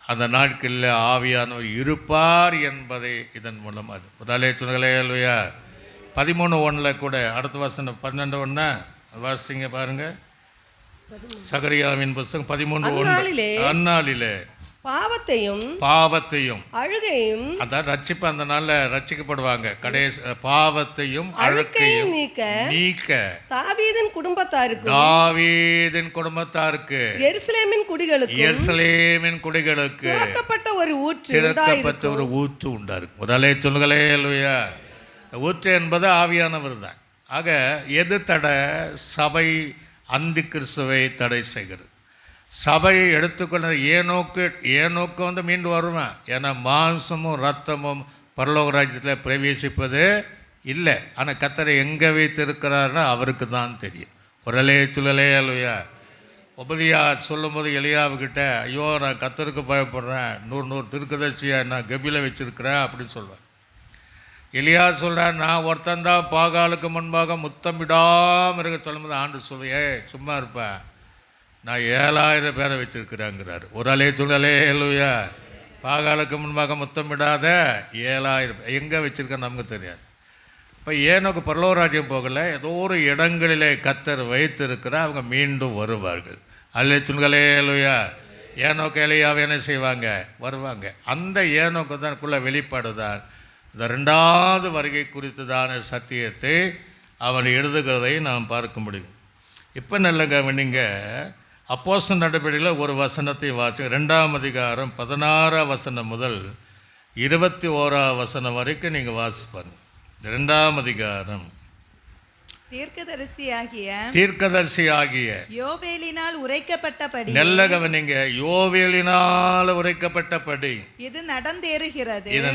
அந்த நாட்களில் ஆவியானவர் இருப்பார் என்பதை இதன் மூலம் அது ஒரு அலேச்சுகளே இல்லையா. 13:1 கூட அடுத்த வசனம் 12:1 வாசிங்க பாருங்க. சகரியாவின் புஸ்தகம் 13:1. அந்நாளிலே பாவத்தையும் அழுகையும், அதான் ரட்சிப்பு, அந்த நாள்ல ரட்சிக்கப்படுவாங்க. கடைசி பாவத்தையும் அழுகையும் நீக்க தாவீதின் குடும்பத்தாருக்கு எருசலேமின் குடிகளுக்கு திறக்கப்பட்ட ஒரு ஊற்று உண்டாருக்கு. ஒரு அலே சொல்லுங்களே இல்லையா. ஊற்று என்பது ஆவியானவர் தான். ஆக எது தடை? சபை அந்தி கிறிஸ்துவை தடை செய்கிறது. சபையை எடுத்துக்கொள்ள ஏனோக்கு வந்து மீண்டு வருவேன். ஏன்னா மாம்சமும் ரத்தமும் பரலோக ராஜ்யத்தில் பிரவேசிப்பது இல்லை. ஆனால் கர்த்தரை எங்கே வைத்திருக்கிறாருன்னா அவருக்கு தான் தெரியும். ஒரு சுழலே அலுவையா. உபதியா சொல்லும் போது எலியாவுக்கிட்ட, ஐயோ நான் கர்த்தருக்கு பயப்படுறேன், 100 திருக்கதர்சியை நான் கபில வச்சிருக்கிறேன் அப்படின்னு சொல்வேன். எலியா சொல்கிறேன், நான் ஒருத்தந்தான் பாகாலுக்கு முன்பாக முத்தம் விடாமல் இருக்க சொல்லும்போது ஆண்டு சொல்லுவே சும்மா இருப்பேன், நான் 7000 பேரை வச்சுருக்கிறேங்கிறார். ஒரு சொல்லலே இல்லையா. பாகாலுக்கு முன்பாக முத்தம் விடாத 7000 எங்கே வச்சுருக்கேன்னு நமக்கு தெரியாது. இப்போ ஏனோக்கு பரலோராஜ்யம் போகலை, ஏதோ ஒரு இடங்களிலே கர்த்தர் வைத்திருக்கிறார், அவங்க மீண்டும் வருவார்கள். அல்லே இல்லையா. ஏனோக்கு எலியாவை என்ன செய்வாங்க? வருவாங்க. அந்த ஏனோக்கு தான்க்குள்ள வெளிப்பாடு தான் இந்த 2வது வருகை குறித்ததான சத்தியத்தை அவன் எழுதுகிறதை நாம் பார்க்க முடியும். இப்போ நல்ல கவனிங்க. அப்போஸ்தலர் நடபடிகளில் ஒரு வசனத்தை வாசி. 2ஆம் அதிகாரம் 16ஆம் வசனம் முதல் 21ஆம் வசனம் வரைக்கும் நீங்கள் வாசிப்பாங்க. 2ஆம் அதிகாரம். தீர்க்கதரிசியாகிய யோவேலினால் உரைக்கப்பட்டபடி, நல்ல கவனிங்க, யோவேலினால் உரைக்கப்பட்டபடி இது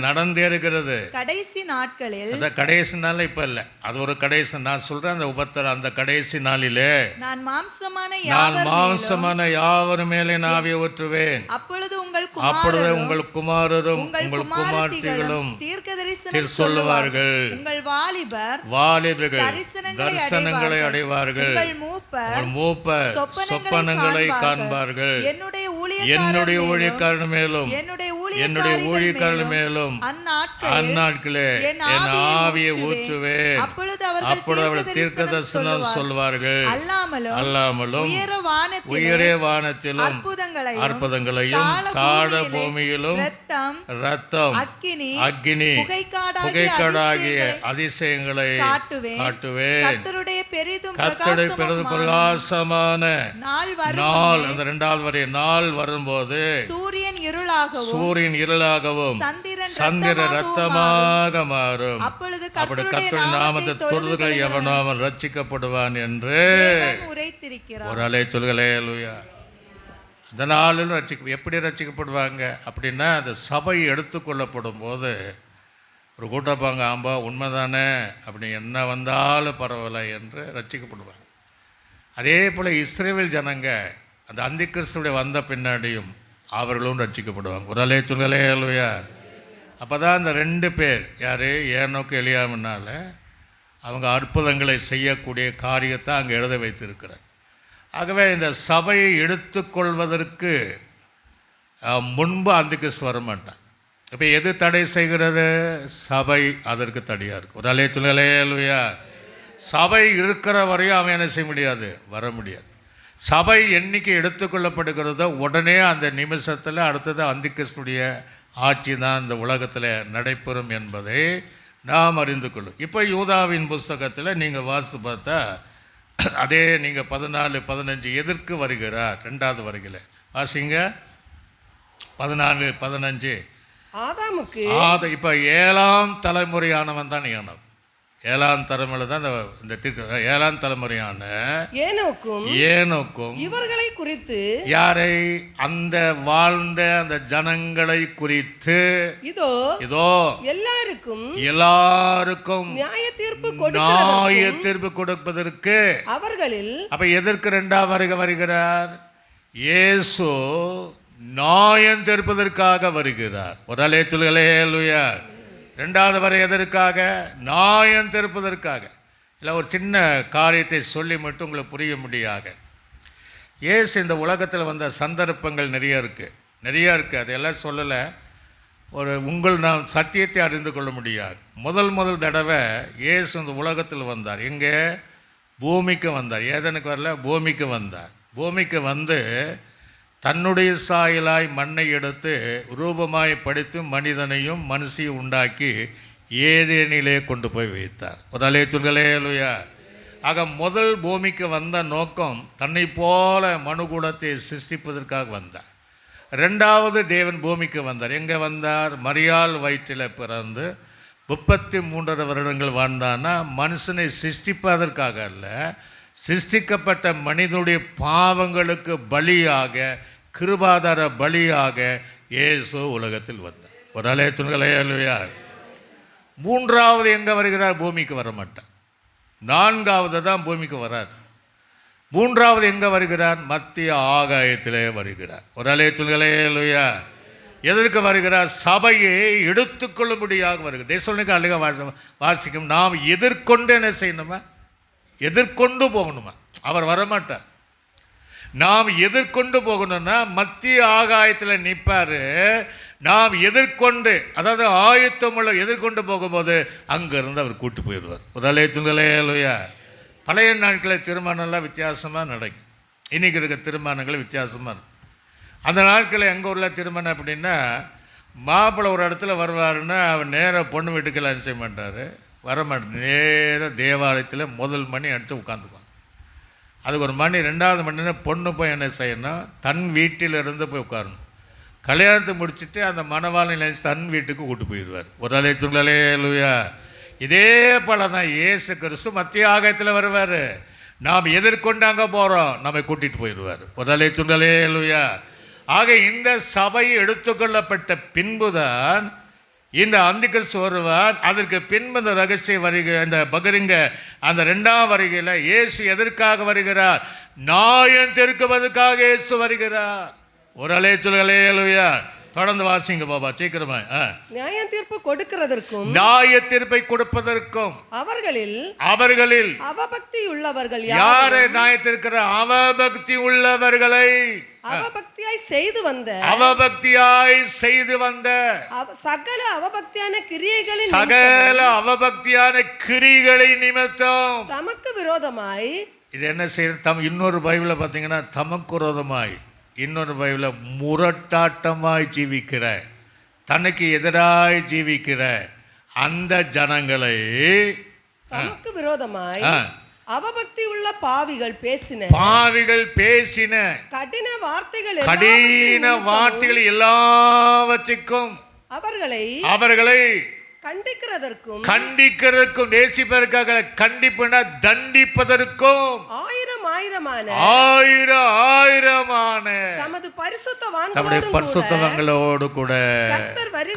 நடந்தேறுகிறது. கடைசி நாட்களில், அந்த கடைசி நாள் இப்ப இல்ல, அது ஒரு கடைசி நான் சொல்றேன். அந்த உபத்திரம் அந்த கடைசி நாளிலே நான் மாம்சமான யாவர் மேலே ஆவியை ஊற்றுவேன். அப்பொழுது உங்கள் குமாரரும் உங்கள் குமார்த்திகளும் தீர்க்கதரிசனம் சொல்லுவார்கள். உங்கள் வாலிபர் வாலிபர்கள் தரிசனங்களை தரிசனங்களை அடைவார்கள். உங்கள் மூப்பர் மூப்பர் சொப்பனங்களை காண்பார்கள். என்னுடைய ஊழியக்காரன் மேலும் என்னுடைய ஊழியக்காரன் மேலும் அந்நாட்களே என் ஆவியை ஊற்றுவேன். அப்பொழுது அவர்கள் தீர்க்கதரிசனம் சொல்வார்கள். அல்லாமலும் உயரே வானத்திலும் அற்புதங்களையும் தாழ பூமியிலும் இரத்தம் அக்கினி புகைக்காடாகிய அதிசயங்களை காட்டுவேன். கர்த்தருடைய பெரிதும் பிரகாசமான நாள், அந்த இரண்டாவது வரை நாள் வரும்போது சூரியன் இருளாகவும் சந்திரன் இரத்தமாக மாறும். அப்பொழுது கர்த்தருடைய நாமத்தை தொழுதுகளை எவனோ அவன் ரட்சிக்கப்படுவான் என்று ஒரு அலை சொல்களே. அல்லேலூயா. அந்த நாளிலும் எப்படி ரட்சிக்கப்படுவாங்க அப்படின்னா, அந்த சபை எடுத்துக்கொள்ளப்படும் போது ஒரு கூட்டப்பாங்க, ஆம்பா உண்மைதானே அப்படி என்ன வந்தாலும் பரவாயில்லை என்று ரட்சிக்கப்படுவாங்க. அதே போல் இஸ்ரவேல் ஜனங்க அந்த அந்தி கிறிஸ்துடைய வந்த பின்னாடியும் அவர்களும் ரட்சிக்கப்படுவாங்க. ஒரு அலே சொல்களே. அல்லேலூயா. அப்போ தான் அந்த 2 பேர் யார், ஏனோக்கு எலியாமினால அவங்க அற்புதங்களை செய்யக்கூடிய காரியத்தை அங்கே எழுத வைத்திருக்கிறார். ஆகவே இந்த சபையை எடுத்துக்கொள்வதற்கு முன்பு அந்தி கிறிஸ்து வர மாட்டான். இப்போ எது தடை செய்கிறது? சபை அதற்கு தடையாக இருக்கும். ஒரு அலே சொல்களே. அல்லேலூயா. சபை இருக்கிற வரையும் அவன் என்ன செய்ய முடியாது, வர முடியாது. சபை எண்ணிக்கை எடுத்துக்கொள்ளப்படுகிறதோ உடனே அந்த நிமிஷத்தில் அடுத்தது அந்தி கிறிஸ்துடைய ஆட்சி தான் இந்த உலகத்தில் நடைபெறும் என்பதை நாம் அறிந்து கொள்ளும். இப்போ யூதாவின் புஸ்தகத்தில் நீங்கள் வாசித்து பார்த்தா அதே நீங்கள் 14-15 எதற்கு வருகிறார் 2வது வருகையில் வாசிங்க. 14-15 ஆதாமுக்கு இப்போ 7ஆம் தலைமுறையானவன் தான் ஏனோக். 7ஆம் தலைமுறை தான் இந்த 7ஆம் தலைமுறையான ஏனோக்கும் இவர்களை குறித்து, யாரை, அந்த வாழ்ந்த அந்த ஜனங்களை குறித்து இதோ எல்லாருக்கும் நியாய தீர்ப்பு கொடுப்பதற்கு அவர்களில். அப்ப எதற்கு 2ஆம் வருகை வருகிறார்? இயேசு நியாயம் தீர்ப்பதற்காக வருகிறார். ஒரு அலே சொல்களே. அல்லேலூயா. 2வது வரை எதற்காக? நியாயம் தீர்ப்பதற்காக. இல்லை, ஒரு சின்ன காரியத்தை சொல்லி மட்டும் உங்களுக்கு புரிய முடியாக. இயேசு இந்த உலகத்தில் வந்த சந்தர்ப்பங்கள் நிறைய இருக்குது. அதையெல்லாம் சொல்லலை. நாம் சத்தியத்தை அறிந்து கொள்ள முடியாது. முதல் தடவை இயேசு இந்த உலகத்தில் வந்தார். எங்கே? பூமிக்கு வந்தார். ஏதனுக்கு வரல, பூமிக்கு வந்தார். பூமிக்கு வந்து தன்னுடைய சாயலாய் மண்ணை எடுத்து ரூபமாய் படித்து மனிதனையும் மனுஷியும் உண்டாக்கி ஏதேனிலே கொண்டு போய் வைத்தார். ஒரு அலே சொல்களே. அல்லேலூயா. ஆக முதல் பூமிக்கு வந்த நோக்கம் தன்னை போல மனுகுலத்தை சிருஷ்டிப்பதற்காக வந்தார். 2வது தேவன் பூமிக்கு வந்தார். எங்கே வந்தார்? மரியாள் வயிற்றில் பிறந்து 33 வருடங்கள் வாழ்ந்தான்னா மனுஷனை சிருஷ்டிப்பதற்காக அல்ல, சிருஷ்டிக்கப்பட்ட மனிதனுடைய பாவங்களுக்கு பலியாக, கிருபாதார பலியாக இயேசு உலகத்தில் வந்தார். ஒரு அலே சொல்களே. அல்லேலூயா. 3வது எங்கே வருகிறார்? பூமிக்கு வர மாட்டார். 4வது தான் பூமிக்கு வரார். 3வது எங்கே வருகிறார்? மத்திய ஆகாயத்திலே வருகிறார். ஒரு அலே சொல்களே. அல்லேலூயா. எதற்கு வருகிறார்? சபையை எடுத்துக்கொள்ளும்படியாக வருகிறார். தேசனுக்கு அழகாக வாசிக்கும். நாம் எதிர்கொண்டு என்ன செய்யணுமா? எதிர்கொண்டு போகணுமா? அவர் வரமாட்டார். நாம் எதிர்கொண்டு போகணும்னா மத்திய ஆகாயத்தில் நிற்பார். நாம் எதிர்கொண்டு, அதாவது ஆயத்தமுள்ள எதிர்கொண்டு போகும்போது அங்கேருந்து அவர் கூட்டு போயிடுவார். ஒரு அலே சொல்களே. அல்லேலூயா. பழைய நாட்களில் திருமணம்லாம் வித்தியாசமாக நடக்கும். இன்றைக்கி இருக்க திருமணங்கள் வித்தியாசமாக இருக்கும். அந்த நாட்களில் எங்கள் ஊரில் திருமணம் அப்படின்னா, மாப்பிள்ளை ஒரு இடத்துல வருவாருன்னா அவர் நேராக பொண்ணு வீட்டுக்கெல்லாம் என்ன செய்ய மாட்டார், வரமாட்டார். நேராக தேவாலயத்தில் முதல் மணி அடித்து உட்காந்துக்குவாங்க. அதுக்கு ஒரு மணி 2வது மணினா பொண்ணு போய் என்ன செய்யணும், தன் வீட்டிலிருந்து போய் உட்காரணும். கல்யாணத்தை முடிச்சுட்டு அந்த மணவாளனை நினைச்சு தன் வீட்டுக்கு கூட்டு போயிடுவார். ஒரு அலே சொல்களே. அல்லேலூயா. இதே போல தான் இயேசு கிறிஸ்து மத்திய ஆகாயத்தில் வருவார். நாம் எதிர்கொண்டு அங்கே போகிறோம், நம்மை கூட்டிகிட்டு போயிடுவார். ஒரு அலே சொல்களே. அல்லேலூயா. ஆக இந்த சபை எடுத்துக்கொள்ளப்பட்ட பின்புதான் இந்த அந்தி கிறிஸ்து வருவார். அதற்கு பின்பு இந்த ரகசிய வருகை, இந்த பகிரங்க அந்த 2ஆம் வருகையில் இயேசு எதற்காக வருகிறார்? நியாயம் தீர்க்குவதற்காக இயேசு வருகிறார். ஒரு அலே சொல்களே. அல்லேலூயா. தொடர்ந்து வாசிங்க பாபா சீக்கிரமா. நியாய தீர்ப்பு கொடுக்கிறதற்கும் நியாய தீர்ப்பை கொடுப்பதற்கும் அவர்களில் அவபக்தி உள்ளவர்கள் யாரை நியாயத்திற்கிற அவபக்தி உள்ளவர்களை அவபக்தியாய் செய்து வந்த சகல அவபக்தியான கிரியைகளை நிமித்தம் தமக்கு விரோதமாய். இது என்ன செய்ய? இன்னொரு பைபிளை பார்த்தீங்கன்னா தமக்கு விரோதமாய், இன்னொரு பைபிளை முரட்டாட்டமாய் ஜீவிக்கிற, தனக்கு எதிராய் ஜீவிக்கிற அந்த ஜனங்களை தமக்கு விரோதமாய் அவபக்தி உள்ள பாவிகள் பேசின கடின வார்த்தைகள் எல்லாவற்றுக்கும் அவர்களை கண்டிக்கிறதற்கும் நேசிப்பதற்காக கண்டிப்புனா தண்டிப்பதற்கும் ஆயிரமான தமது பரிசுத்தவான்களோடு கூட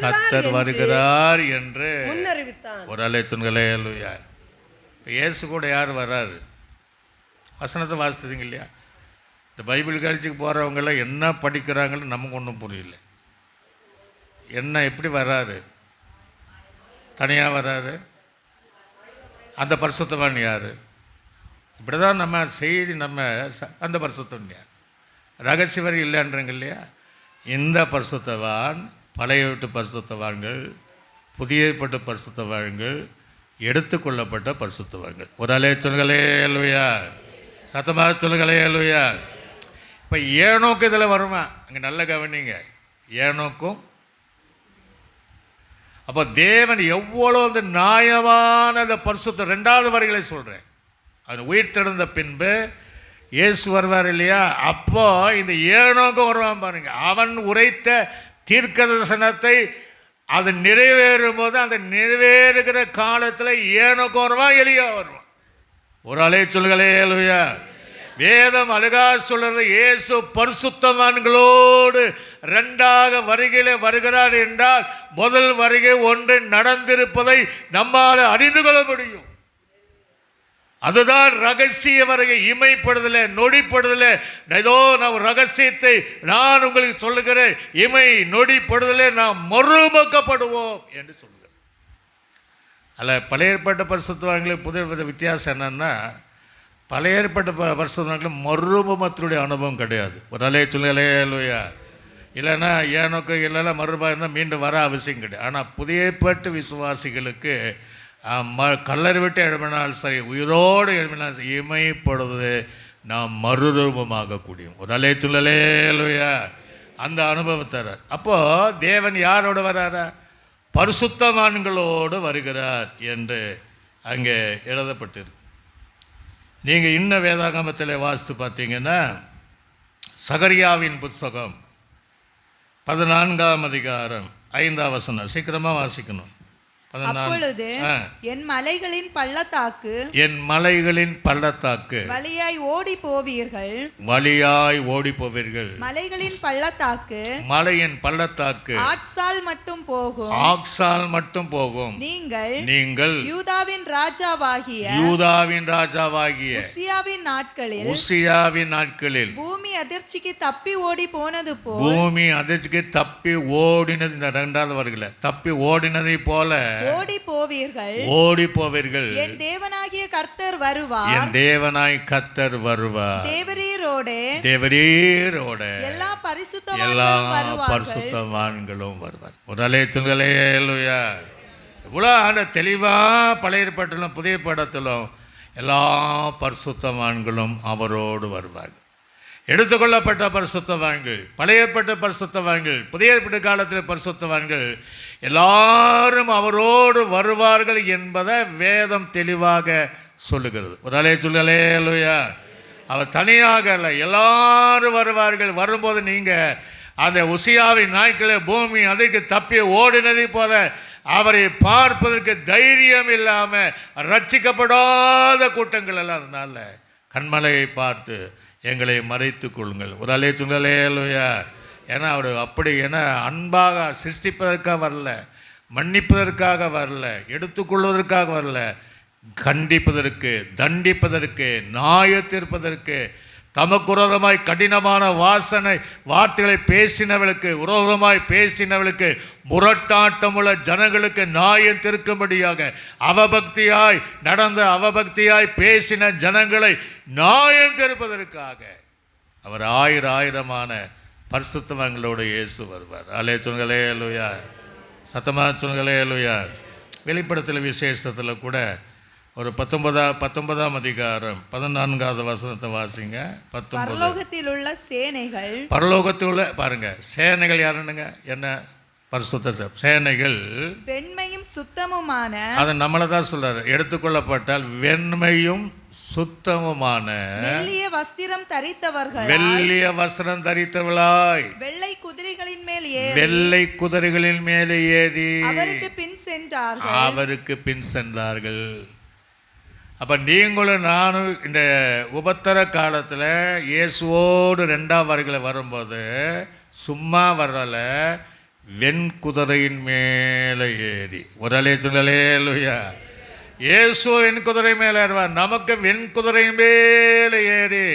கர்த்தர் வருகிறார் என்று முன்னறிவித்தார். ஒரு அலைச்சொல்களே அல்லேலூயா. இயேசு கூட யார் வராரு? வசனத்தை வாசித்தீங்க இல்லையா? இந்த பைபிள் காலேஜுக்கு போகிறவங்களாம் என்ன படிக்கிறாங்கன்னு நமக்கு ஒன்றும் புரியல. என்ன எப்படி வராரு? தனியாக வராரு. அந்த பரிசுத்தவான் யார்? இப்படி தான் நம்ம செய்தி அந்த பரிசுத்தவான் யார்? ரகசியவர் இல்லைன்றங்க இல்லையா? இந்த பரிசுத்தவான் பழைய வீட்டு பரிசுத்தவான்கள், புதிய ஏற்பாட்டு பரிசுத்தவான்கள், எடுத்துக்கொள்ளப்பட்ட பரிசுத்தவான்கள். ஒரு அலைச்சொல்களே அல்லேலூயா. சத்தமாக சொல்லுங்களே அல்லேலூயா. இப்போ ஏனோக்கு இதில் வருமா? அங்கே நல்ல கவனிங்க. ஏனோக்கும் அப்போ தேவன் எவ்வளோ அந்த நியாயமான அந்த பரிசுத்த ரெண்டாவது வரிகளை சொல்கிறேன். அவன் உயிர் திறந்த பின்பு இயேசு வருவார் இல்லையா? அப்போ இந்த ஏனோக்கும் வருவான் பாருங்க. அவன் உரைத்த தீர்க்க தரிசனத்தை அது நிறைவேறும் போது அந்த நிறைவேறுகிற காலத்தில் ஏனோக்கு வருவான், எலியா வருவான். ஒரு அலைச்சொல்களே அல்லேலூயா. வேதம் அழகா சொல்றது, இயேசு பரிசுத்தவான்களோடு இரண்டாக வருகையிலே வருகிறார் என்றால் முதல் வருகை ஒன்று நடந்திருப்பதை நம்மால் அறிந்து கொள்ள முடியும். அதுதான் ரகசிய வருகை. இமைப்படுதல, நொடிப்படுதல. ஏதோ நான் ரகசியத்தை நான் உங்களுக்கு சொல்லுகிறேன். இமை நொடிப்படுதல நாம் மறுபக்கப்படுவோம் என்று சொல்லுகிறேன். அல்ல, பழைய ஏற்பாட்டு பரிசுத்தவான்களுக்கு புதிய வித்தியாசம் என்னன்னா, பழைய ஏற்பாட்டு பரிசுத்தவான்களுக்கு மறுபமத்தினுடைய அனுபவம் கிடையாது. ஒரு அலைச்சொல்களே அல்லேலூயா. இல்லைன்னா ஏனோக்கு இல்லைன்னா மறுபா இருந்தால் மீண்டும் வர அவசியம் கிடையாது. ஆனால் புதிய ஏற்பாட்டு விசுவாசிகளுக்கு கல்லறை விட்டு எழுப்பினால் சரி, உயிரோடு எழுப்பினால் சரி, இமைப்படுவது நாம் மறுரூபமாக கூடியும். ஒரு அலைச்சொல்களே அல்லேலூயா. அந்த அனுபவத்தை அப்போது தேவன் யாரோடு வராரா? பரிசுத்தவான்களோடு வருகிறார் என்று அங்கே எழுதப்பட்டிருக்கு. நீங்கள் இன்னும் வேதாகமத்தில் வாசித்து பார்த்தீங்கன்னா, சகரியாவின் புத்தகம் 14ஆம் அதிகாரம் 5ஆம் வசனம். சீக்கிரமாக வாசிக்கணும். அப்பொழுது என் மலைகளின் பள்ளத்தாக்கு வழியாய் ஓடி போவீர்கள். மலைகளின் பள்ளத்தாக்கு ஆக்சால் மட்டும் போகும். நீங்கள் யூதாவின் ராஜாவாகிய உசியாவின் நாட்களில் பூமி அதிர்ச்சிக்கு தப்பி ஓடி போனது ஓடினது. இந்த இரண்டாவது வருகிற தப்பி ஓடினதை போல ஓடி போவீர்கள். என் தேவனாகிய கர்த்தர் வருவார். தேவரீரோட எல்லா பரிசுத்தவான்களும் வருவார். ஒரு அலைச்சொல்களே அல்லேலூயா. இவ்வளோ தெளிவாக பழைய ஏற்பாட்டிலும் புதிய ஏற்பாட்டிலும் எல்லா பரிசுத்தவான்களும் அவரோடு வருவார். எடுத்துக்கொள்ளப்பட்ட பரிசுத்தவான்கள், பழைய ஏற்பாட்டு பரிசுத்தவான்கள், புதிய ஏற்பாட்டு காலத்தில் பரிசுத்தவான்கள் எல்லாரும் அவரோடு வருவார்கள் என்பதை வேதம் தெளிவாக சொல்லுகிறது. ஒரு அலைச்சொல்களே அல்லேலூயா. அவர் தனியாக அல்ல, எல்லாரும் வருவார்கள். வரும்போது நீங்கள் அந்த உசியாவின் நாட்களில் பூமி அதற்கு தப்பி ஓடினதை போல அவரை பார்ப்பதற்கு தைரியம் இல்லாமல் ரட்சிக்கப்படாத கூட்டங்கள் எல்லாம், அதனால கண்மலையை பார்த்து எங்களை மறைத்து கொள்ளுங்கள். ஒரு அலைச்சொல்களே அல்லேலூயா. ஏன்னா அவர் அப்படி ஏன்னா அன்பாக சிருஷ்டிப்பதற்காக வரல, மன்னிப்பதற்காக வரல, எடுத்துக்கொள்வதற்காக வரல, கண்டிப்பதற்கு, தண்டிப்பதற்கு, நியாயத்தீர்ப்பதற்கு தமக்கு விரோதமாய் கடினமான வார்த்தைகளை பேசினவளுக்கு விரோதமாய் பேசினவளுக்கு முரட்டாட்டமுள்ள ஜனங்களுக்கு நியாயம் தீர்க்கும்படியாக அவபக்தியாய் நடந்த அவபக்தியாய் பேசின ஜனங்களை நியாயம் தீர்ப்பதற்காக அவர் ஆயிரமான பரிசுத்தவான்களோடு இயேசு வருவார். சொல்லுங்களே அல்லேலூயா, சத்தமாக சொல்லுங்களே அல்லேலூயா. வெளிப்படுத்தல் விசேஷத்தில் கூட ஒரு 19ஆம் அதிகாரம் 14வது வசனத்தை வாசிங்க. 19. பரலோகத்தில் உள்ள சேனைகள், பரலோகத்தில் உள்ள பாருங்க சேனைகள் யாருன்னுங்க, என்ன பரிசுத்த சேனைகள் வெண்மையும் சுத்தமுமான, அதை நம்மளை தான் சொல்றாரு, எடுத்துக்கொள்ளப்பட்டால் வெண்மையும் சுத்தமுமான வெள்ளிய வஸ்திரம் தரித்தவர்கள், வெள்ளிய வஸ்திரம் தரித்தவளாய் வெள்ளை குதிரைகளின் மேல் ஏறி, வெள்ளை குதிரைகளின் மேலே ஏறி அவருக்கு பின் சென்றார்கள். அவருக்கு பின் சென்றார்கள். அப்போ நீங்களும் நானும் இந்த உபத்திர காலத்தில் இயேசுவோடு 2ஆம் வருகையில் வரும்போது சும்மா வரல, வெண்குதிரையின் மேலே ஏறி. ஒரு அல்லேலூயா. இயேசு வெண்குதிரை மேலே ஏறுவார், நமக்கு வெண்குதிரையின் மேலே ஏறி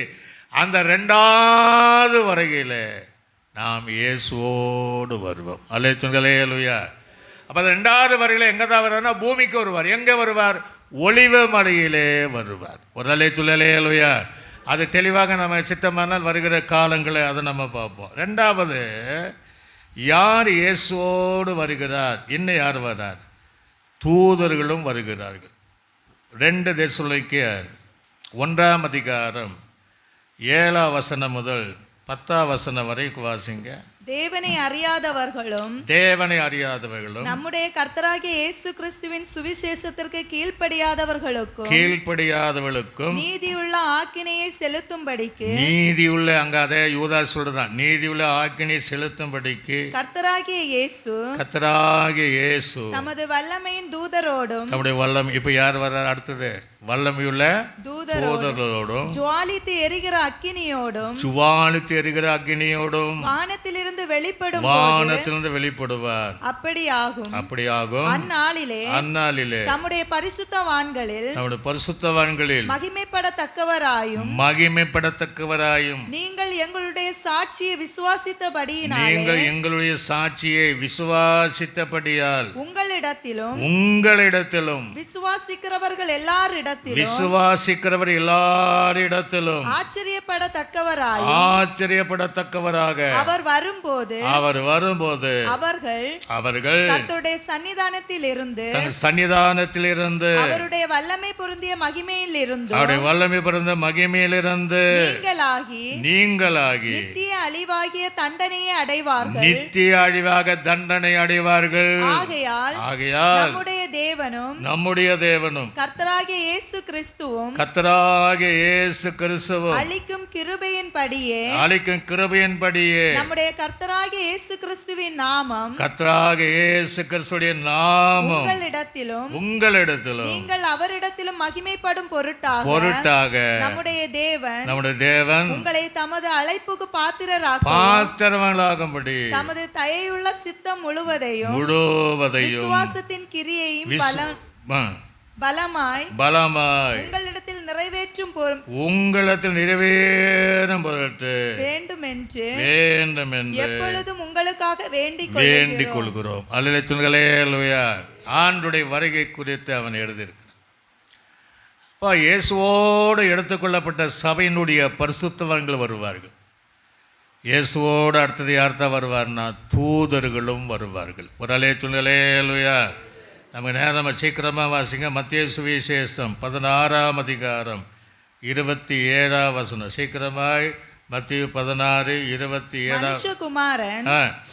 அந்த 2ஆவது வருகையில் நாம் இயேசுவோடு வருவோம். அல்லேலூயா. அப்போ அந்த 2ஆவது வருகையில் எங்கே தான் வருவார்னா பூமிக்கு வருவார். எங்கே வருவார்? ஒளிவ மலையிலே வருவார். ஒரு அல்லேலூயா. அது தெளிவாக நம்ம சித்தமானால் வருகிற காலங்களை அதை நம்ம பார்ப்போம். 2வது, யார் இயேசுவோடு வருகிறார்? இன்னும் யார் வர்றார்? தூதர்களும் வருகிறார்கள். 2 தெசலோனிக்கேயர் 1ஆம் அதிகாரம் 7ஆம் வசனம் முதல் 10ஆம் வசனம் வரைக்கும் வாசிங்க. தேவனை அறியாதவர்களும் நம்முடைய கர்த்தராகிய இயேசு கிறிஸ்துவின் சுவிசேஷத்திற்கு கீழ்ப்படியாதவர்களுக்கும் நீதியுள்ள ஆக்கினையை செலுத்தும்படிக்கு, நீதியுள்ள அங்க அதே யூதா சொல்றதான், நீதியுள்ள ஆக்கினை செலுத்தும்படிக்கு கர்த்தராகிய இயேசு தமது வல்லமையின் தூதரோடும், நம்முடைய வல்லம் இப்ப யார் வர்றார்? அடுத்தது வல்லமையுள்ள தூதர்களோடும், ஜுவாலித்து எரிகிற அக்கினியோடும் வானத்திலிருந்து வெளிப்படுவார். அப்படியாகும். அந்நாளிலே தம்முடைய பரிசுத்தவான்களில் மகிமைப்படத்தக்கவராயும் நீங்கள் எங்களுடைய சாட்சியை விசுவாசித்தபடியால் உங்களிடத்திலும் விசுவாசிக்கிறவர் எல்லாரிடத்திலும் ஆச்சரியப்படத்தக்கவராக அவர் வரும்போது அவர்கள் கர்த்தருடைய சன்னிதானத்திலிருந்து அவருடைய வல்லமை பொருந்திய மகிமையிலிருந்து நீங்களாகி நித்திய அழிவாகிய நித்திய அழிவாக தண்டனை அடைவார்கள். ஆகையால் நம்முடைய தேவனும் கர்த்தராகிய இயேசு கிறிஸ்துவும் அளிக்கும் கிருபையின்படியே நம்முடைய கர்த்தராகிய இயேசு கிறிஸ்துவின் நாமம் உங்களிடத்திலும் நீங்கள் அவரிடத்திலும் மகிமைப்படும் பொருட்டாக நம்முடைய தேவன் உங்களை தமது அழைப்புக்கு பாத்திரமாகும்படி தமது தயையுள்ள சித்தம் முழுவதையும் விசுவாசத்தின் கிரியையும் பலமாய் உங்களிடத்தில் நிறைவேறும் பொருட்டு வேண்டும் என்று எப்பொழுதும் உங்களுக்காக வேண்டிக் கொள்கிறோம். அல்லேலூயா. ஆண்டுடைய வருகை குறித்து அவன் எழுதியிருக்கிறான். இயேசுவோடு எடுத்துக்கொள்ளப்பட்ட சபையினுடைய பரிசுத்தவான்கள் வருவார்கள். இயேசுவோடு அடுத்தது யார்தான் வருவார்னா தூதர்களும் வருவார்கள். ஒரு அல்லேலூயா. நமக்கு நேரம் சீக்கிரமாக வாசிங்க. மத்தேயு சுவிசேஷம் 16ஆம் அதிகாரம் 27ஆம் வசனம். சீக்கிரமாய் மத்தேயு 16:27. மனுஷகுமாரன்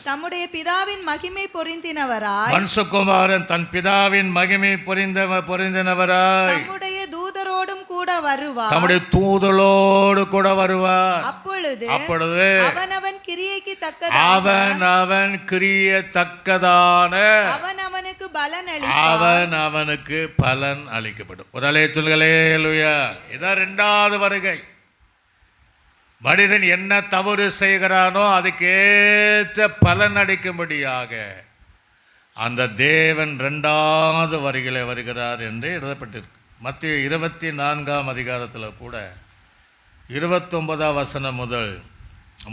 தம்முடைய பிதாவின் மகிமை பொருந்தினவராய், மனுஷகுமாரன் தன் பிதாவின் மகிமை பொருந்தினவராய் தம்முடைய தூதரோடும் கூட வருவார். தம்முடைய தூதரோடு கூட வருவார். அப்பொழுது அவனவன் கிரியைக்கு தக்கதான அவனுக்கு பலன் அளிக்கப்படும். ஒரு அல்லேலூயா. இதான் 2வது வருகை. மனிதன் என்ன தவறு செய்கிறானோ அதுக்கேற்ற பலன் அளிக்கும்படியாக அந்த தேவன் 2வது வருகையில் வருகிறார் என்று எழுதப்பட்டிருக்கு. மத்தேயு 24ஆம் அதிகாரத்தில் கூட 29 வசனம் முதல்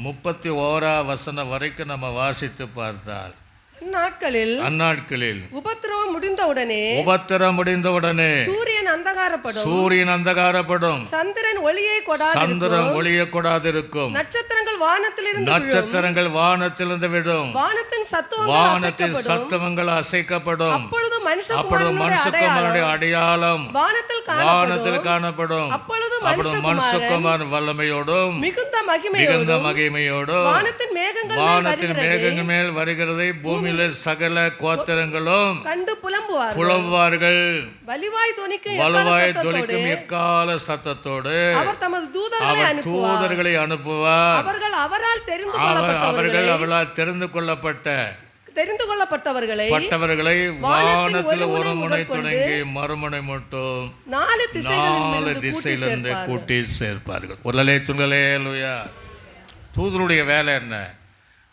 31 வசனம் வரைக்கும் நம்ம வாசித்து பார்த்தால் அந்நாட்களில் உபத்திரவம் முடிந்தவுடனே சூரியன் அந்தகாரப்படும் சந்திரன் ஒளியை கொடாதிருக்கும் நட்சத்திரங்கள் வானத்திலிருந்து விடும் வானத்தின் சத்தமங்கள் அசைக்கப்படும் அப்பொழுது மனுஷகுமாரனுடைய அடையாளம் வானத்தில் காணப்படும் அப்பொழுது மனுஷகுமாரன் வல்லமையோடும் மிகுந்த மகிமையோடும் வானத்தின் மேகங்கள் மேல் வருகிறதை பூமியில சகல கோத்திரங்களும் கண்டு புலம்புவார்கள். வலிவாய் தொனிக்கும் எக்கால சத்தத்தோடு அவர் தமது தூதர்களை அனுப்புவார். அவர்கள் அவளால் தெரிந்து கொள்ளப்பட்டவர்களை வானத்தில் ஒரு முனை தொடங்கி மறுமுனை மட்டும் 4 திசையிலிருந்து கூட்டி சேர்ப்பார்கள். ஒரு சொல்லுங்களேலுயா. தூதருடைய வேலை என்ன?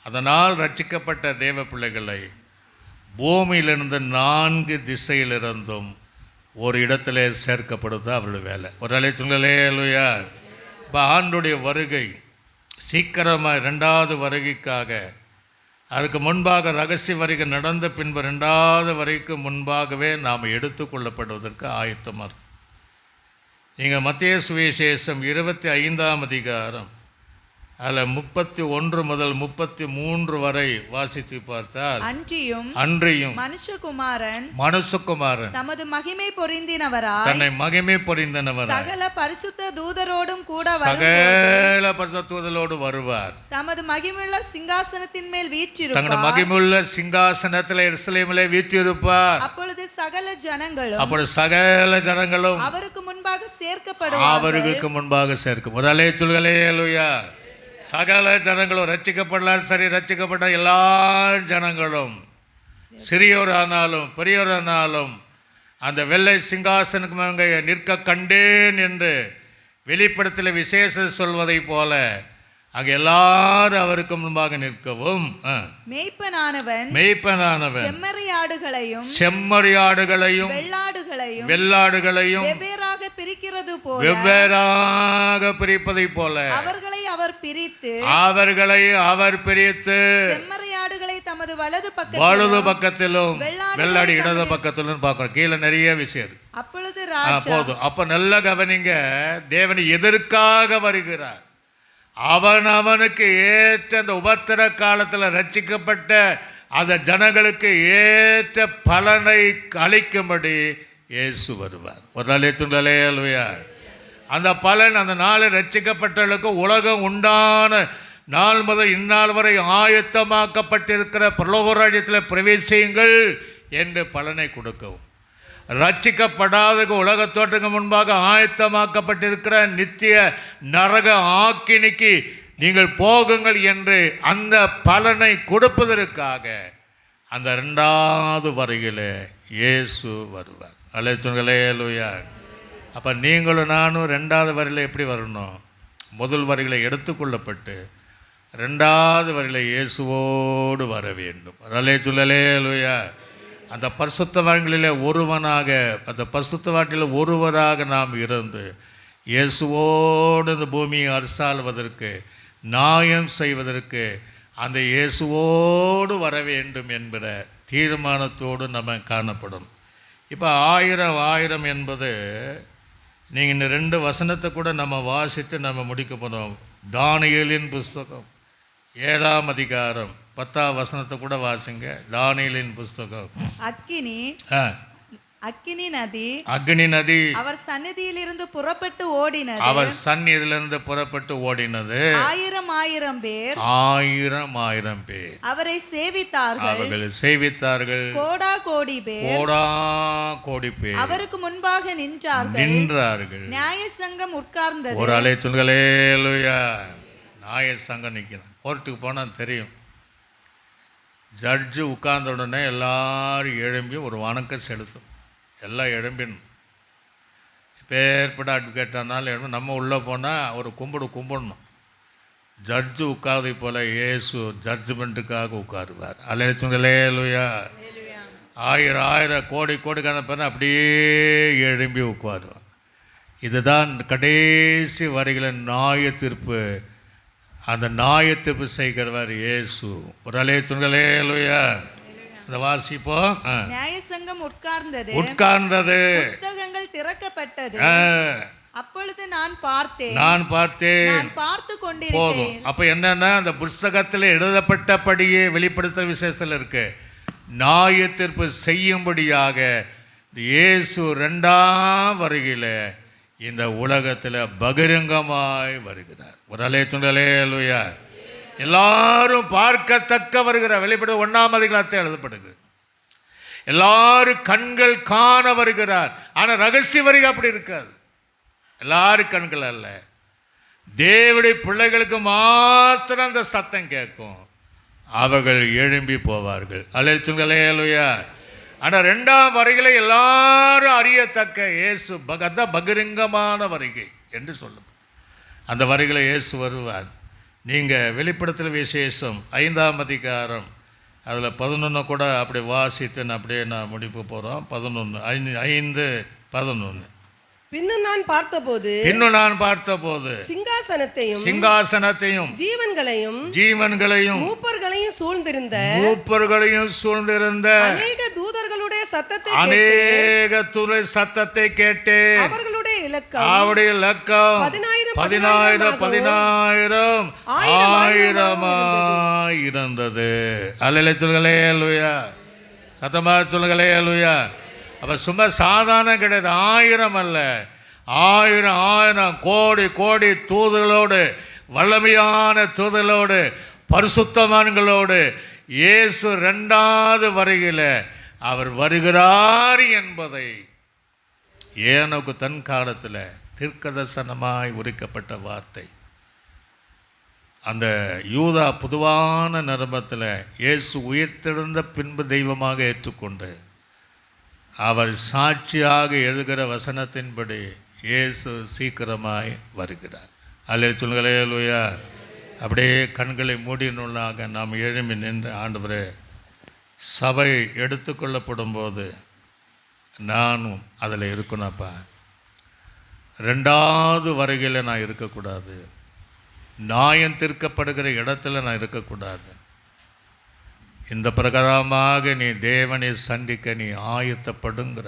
அதனால் ரட்சிக்கப்பட்ட தேவ பிள்ளைகளை பூமியிலிருந்து 4 திசையிலிருந்தும் ஒரு இடத்துல சேர்க்கப்படுது அவருடைய வேலை. ஒரு சொல்லுங்களேலுயா. இப்போ ஆண்டுடைய வருகை சீக்கிரமாக 2வது வருகைக்காக, அதுக்கு முன்பாக ரகசிய வருகை நடந்த பின்பு 2வது வரைக்கு முன்பாகவே நாம் எடுத்துக்கொள்ளப்படுவதற்கு ஆயத்தமாக இருக்கும். நீங்கள் மத்தேயு சுவிசேஷம் 25ஆம் அதிகாரம் அதில் 31 முதல் 33 வரை வாசித்து பார்த்தால், அன்றியும் மனுஷகுமாரன் தமது மகிமை பொருந்தினவராய் தன்னை மகிமை பொருந்தினவராய் சகல பரிசுத்த தூதரோடும் கூட வருவார். தமது மகிமையுள்ள சிங்காசனத்தின் மேல் வீற்றிருப்பார். தங்களுடைய மகிமையுள்ள சிங்காசனத்தில் எருசலேமிலே வீற்றிருப்பார். அப்பொழுது சகல ஜனங்களும் அவருக்கு முன்பாக சேர்க்கும். ஒரு சொல்லுங்களேலுயா. சகல ஜனங்களும் ரட்சிக்கப்படலாம். சரி, ரட்சிக்கப்பட்ட எல்லா ஜனங்களும் சிறியோரானாலும் பெரியோரானாலும் அந்த வெள்ளை சிங்காசனுக்கு நிற்க கண்டேன் என்று வெளிப்படத்தில் விசேஷம் சொல்வதை போல அங்கே எல்லாரும் அவருக்கு முன்பாக நிற்கவும், மேய்ப்பனானவன் செம்மறியாடுகளையும் வெள்ளாடுகளையும் வெவ்வேறாக பிரிப்பதை போல அவர்களை அவர் பிரித்து தமது வலது பக்கத்திலும் வெள்ளாடு இடது பக்கத்திலும் பார்க்கிறோம். கீழே நிறைய விஷயம். போதும். அப்ப நல்ல கவனிங்க. தேவன் எதற்காக வருகிறார்? அவனுக்கு ஏற்ற அந்த உபத்திர காலத்தில் ரட்சிக்கப்பட்ட அந்த ஜனங்களுக்கு ஏற்ற பலனை அளிக்கும்படி இயேசு வருவார். ஒரு அல்லேலூயா. அந்த பலன் அந்த நாளில் ரட்சிக்கப்பட்டவர்களுக்கு உலகம் உண்டான நாள் முதல் இந்நாள் வரை ஆயத்தமாக்கப்பட்டிருக்கிற பரலோக ராஜ்யத்தில் பிரவேசியுங்கள் என்று பலனை கொடுக்கவும், ரட்சிக்கப்படாத உலக தோற்றக்கு முன்பாக ஆயத்தமாக்கப்பட்டிருக்கிற நித்திய நரக ஆக்கினிக்கு நீங்கள் போகுங்கள் என்று அந்த பலனை கொடுப்பதற்காக அந்த 2வது வருகையில் இயேசு வருவார். அல்லேலூயா. அப்போ நீங்களும் நானும் 2வது வருகையில் எப்படி வரணும்? முதல் வருகையில் எடுத்துக்கொள்ளப்பட்டு 2வது வருகையில் இயேசுவோடு வர வேண்டும். அல்லேலூயா. அந்த பரிசுத்தவான்களில் ஒருவனாக, அந்த பரிசுத்தவான்களில் ஒருவராக நாம் இருந்து இயேசுவோடு இந்த பூமியை அரசாள்வதற்கு, நியாயம் செய்வதற்கு அந்த இயேசுவோடு வர வேண்டும் என்கிற தீர்மானத்தோடு நம்ம காணப்படும். இப்போ 1000 என்பது நீங்கள் இந்த 2 வசனத்தை கூட நம்ம வாசித்து நம்ம முடிக்க போகிறோம். தானியேலின் புஸ்தகம் 7ஆம் அதிகாரம் 10ஆம் வசனத்தை கூட வாசிங்க. தானியேலின் புஸ்தகம். அக்கினி நதி அவர் சந்நிதியிலிருந்து புறப்பட்டு ஓடினது 1000 பேர் அவரை சேவித்தார்கள். கோடி பேர் அவருக்கு முன்பாக நின்றார்கள். நியாய சங்கம் உட்கார்ந்தது. ஒரு அலை சொல்லுங்களேலுயா. நியாய சங்கம் நிற்கிறேன். கோர்ட்டுக்கு போனால் தெரியும். ஜட்ஜு உட்கார்ந்த உடனே எல்லாரும் எழும்பி ஒரு வணக்கம் செலுத்தும். எல்லாம் எழும்பிடணும். இப்போ ஏற்பட்ட அட்வொகேட் ஆனாலும் எழும்பி நம்ம உள்ளே போனால் ஒரு கும்பிடணும். ஜட்ஜு உட்கார்தை போல் இயேசு ஜட்ஜ்மெண்ட்டுக்காக உட்காருவார். அல்லேலூயா. 1000 கோடி கணக்கான அப்படியே எழும்பி உட்காருவார். இதுதான் கடைசி வரிகளின் நியாய தீர்ப்பு. அந்த நியாய தீர்ப்பு செய்கிறவர் இயேசு. ஒரு அலேத்துங்களே லூயா. அந்த வாசிப்போம். நியாய சங்கம் உட்கார்ந்தது. புத்தகங்கள் திறக்கப்பட்டது. அப்பொழுது நான் பார்த்தேன். பார்த்து கொண்டிருந்தேன். போதும். அப்ப என்னன்னா, அந்த புஸ்தகத்தில் எழுதப்பட்டபடியே வெளிப்படுத்தல் விசேஷத்தில் இருக்கு. நியாய தீர்ப்பு செய்யும்படியாக இயேசு 2ஆம் வருகையில இந்த உலகத்தில் பகிரங்கமாய் வருகிறார். ஒரு அலேலுயா. எல்லாரும் பார்க்கத்தக்க வருகிறார். வெளிப்பட 1ஆம் அதிகாரத்தில் எழுதப்படுகிறது. எல்லாரும் கண்கள் காண வருகிறார். ஆனா ரகசிய வருகை அப்படி இருக்காது. எல்லாரும் கண்கள் அல்ல, தேவனுடைய பிள்ளைகளுக்கு மாத்திரம் அந்த சத்தம் கேட்கும். அவர்கள் எழும்பி போவார்கள். அல்லேலூயா. ஆனால் 2ஆம் வருகையில எல்லாரும் அறியத்தக்க இயேசு பகிரங்கமான வருகை என்று சொல்லும். அந்த வருகையில் இயேசு வருவார். நீங்கள் வெளிப்படுத்தல் விசேஷம் 5ஆம் அதிகாரம் அதில் 11 கூட அப்படி வாசித்து அப்படியே நான் முடிப்பு போகிறோம். 5:11. பின்னும் நான் பார்த்தபோது சிங்காசனத்தையும் ஜீவன்களையும் மூப்பர்களையும் சூழ்ந்திருந்த அநேக தூதர்களுடைய சத்தத்தை கேட்டு அவருடைய இலக்கம் 10,000 இருந்தது. அல்லேலூயா சொல்லுங்களே. அல்லேலூயா. சத்தமா சொல்லுங்களே. அல்லேலூயா. அப்போ சும்மா சாதாரணம் கிடையாது. 1000 அல்ல, 1000 கோடி தூதர்களோடு, வல்லமையான தூதர்களோடு, பரிசுத்தவான்களோடு இயேசு 2வது வருகையில் அவர் வருகிறார் என்பதை ஏனோக்கு தன் காலத்தில் தீர்க்கதரிசனமாய் உரைக்கப்பட்ட வார்த்தை. அந்த யூதா பொதுவான நரம்பத்தில் இயேசு உயிர்த்தெழுந்த பின்பு தெய்வமாக ஏற்றுக்கொண்டு அவர் சாட்சியாக எழுதுகிற வசனத்தின்படி இயேசு சீக்கிரமாய் வருகிறார். அல்லேலூயா சொல்லுங்களே. அல்லேலூயா. அப்படியே கண்களை மூடினுள்ளாக நாம் எழும்பி நின்று, ஆண்டவரே, சபை எடுத்துக்கொள்ளப்படும் போது நானும் அதில் இருக்கணும்ப்பா. 2வது வருகையில் நான் இருக்கக்கூடாது. நியாயம் தீர்க்கப்படுகிற இடத்துல நான் இருக்கக்கூடாது. இந்த பிரகாரமாக நீ தேவனை சந்திக்க நீ ஆயத்தப்படுங்கிற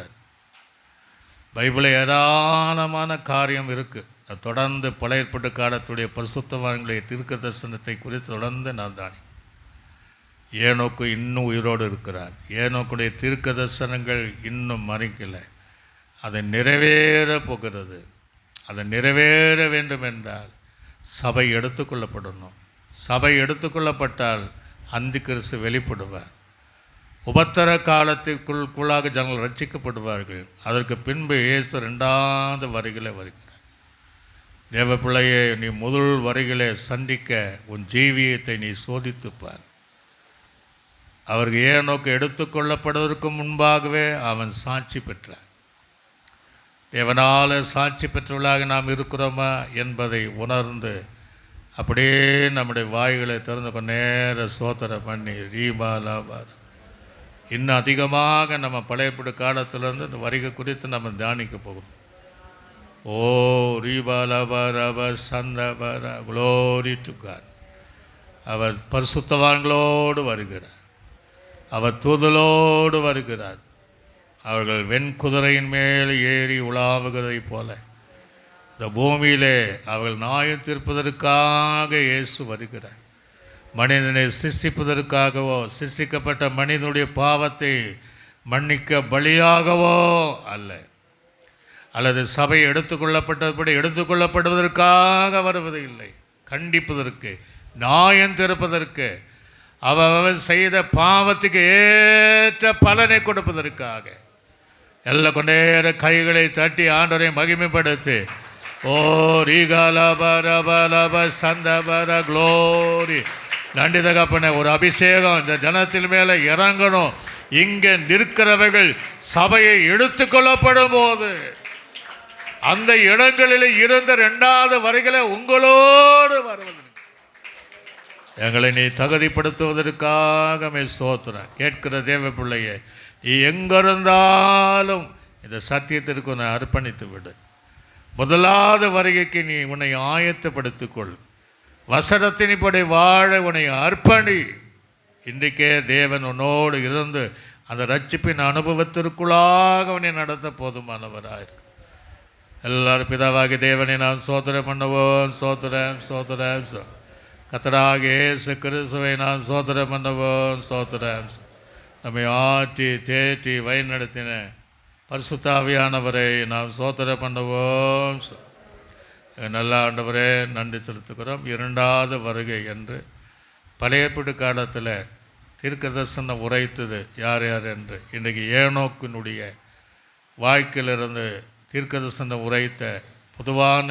பைபிளில் ஏராளமான காரியம் இருக்குது. தொடர்ந்து பழைய ஏற்பாட்டு காலத்துடைய பரிசுத்தவான்களுடைய தீர்க்க தரிசனத்தை குறித்து தொடர்ந்து நான் தானே. ஏனோக்கு இன்னும் உயிரோடு இருக்கிறார். ஏனோக்குடைய தீர்க்க தரிசனங்கள் இன்னும் மறைக்கலை. அதை நிறைவேற போகிறது. அதை நிறைவேற வேண்டும் என்றால் சபை எடுத்துக்கொள்ளப்படணும். சபை எடுத்துக்கொள்ளப்பட்டால் அந்தி கிறிஸ்து வெளிப்படுவார். உபத்திர காலத்திற்குள்ளாக ஜனங்கள் ரட்சிக்கப்படுவார்கள். அதற்கு பின்பு இயேசு 2வது வருகையில் வருகிறார். தேவ பிள்ளையை, நீ முதல் வருகையிலே சந்திக்க உன் ஜீவியத்தை நீ சோதித்துப்பார். அவருக்கு ஏனோக்கு எடுத்துக்கொள்ளப்படுவதற்கு முன்பாகவே அவன் சாட்சி பெற்றான். தேவனால் சாட்சி பெற்றவர்களாக நாம் இருக்கிறோமா என்பதை உணர்ந்து அப்படியே நம்முடைய வாய்களை திறந்து கொஞ்ச நேரம் சோதனை பண்ணி ரீபாலாபார் இன்னும் அதிகமாக நம்ம பழையப்படு காலத்திலேருந்து இந்த வருகை குறித்து நம்ம தியானிக்க போகிறோம். ஓ ரீபாலாபார் சந்தபார க்ளோரி டு காட். அவர் பரிசுத்தவான்களோடு வருகிறார். அவர் தூதலோடு வருகிறார். அவர்கள் வெண்குதிரையின் மேல் ஏறி உலாவுகிறதை போல இந்த பூமியிலே அவர்கள் நியாயம் தீர்ப்பதற்காக இயேசு வருகிறார். மனிதனை சிருஷ்டிப்பதற்காகவோ, சிருஷ்டிக்கப்பட்ட மனிதனுடைய பாவத்தை மன்னிக்க பலியாகவோ அல்ல, அல்லது சபை எடுத்துக்கொள்ளப்பட்டபடி எடுத்துக்கொள்ளப்படுவதற்காக வருவது இல்லை. கண்டிப்பதற்கு, நியாயம் தீர்ப்பதற்கு, அவன் செய்த பாவத்துக்கு ஏற்ற பலனை கொடுப்பதற்காக. எல்லாம் கொண்டேற கைகளை தட்டி ஆண்டவரை மகிமைப்படுத்தி, ஓ ரீகாலபரபலப சந்தபர க்ளோரி. நன்றி தகப்பனே. ஒரு அபிஷேகம் இந்த ஜனத்தின் மேலே இறங்கணும். இங்கே நிற்கிறவர்கள் சபையை எடுத்துக்கொள்ளப்படும் போது அந்த இடங்களில் இருந்த 2வது வருகையில உங்களோடு வருவது எங்களை நீ தகுதிப்படுத்துவதற்காக ஸ்தோத்திரம். கேட்கிற தேவ பிள்ளையே, நீ எங்கிருந்தாலும் இந்த சத்தியத்திற்கு நான் அர்ப்பணித்து விடு. முதலாவது வருகைக்கு நீ உன்னை ஆயத்தப்படுத்திக்கொள். வசனத்தின்படி வாழ உன்னை அர்ப்பணி. இன்றைக்கே தேவன் உன்னோடு இருந்து அந்த ரட்சிப்பின் அனுபவத்திற்குள்ளாக அவனை நடத்த போதுமானவராயிருக்கு. எல்லாரும் பிதாவாகி தேவனை நாம் சோதரம் பண்ணுவோம். சோதரம் சோதரம் கர்த்தராக இயேசு கிறிஸ்துவை நாம் சோதரம் பண்ணுவோம். சோதரம் நம்மை ஆற்றி தேற்றி வழிநடத்தின பரிசுத்த ஆவியானவரை நாம் சோதரம் பண்ணுவோம். நல்ல ஆண்டவரே நன்றி செலுத்துகிறோம். இரண்டாவது வருகை என்று பழைய ஏற்பாட்டு காலத்தில் தீர்க்கதரிசனம் உரைத்தது யார் யார் என்று இன்றைக்கு ஏனோக்கினுடைய வாய்க்கிலிருந்து தீர்க்கதரிசனம் உரைத்த பொதுவான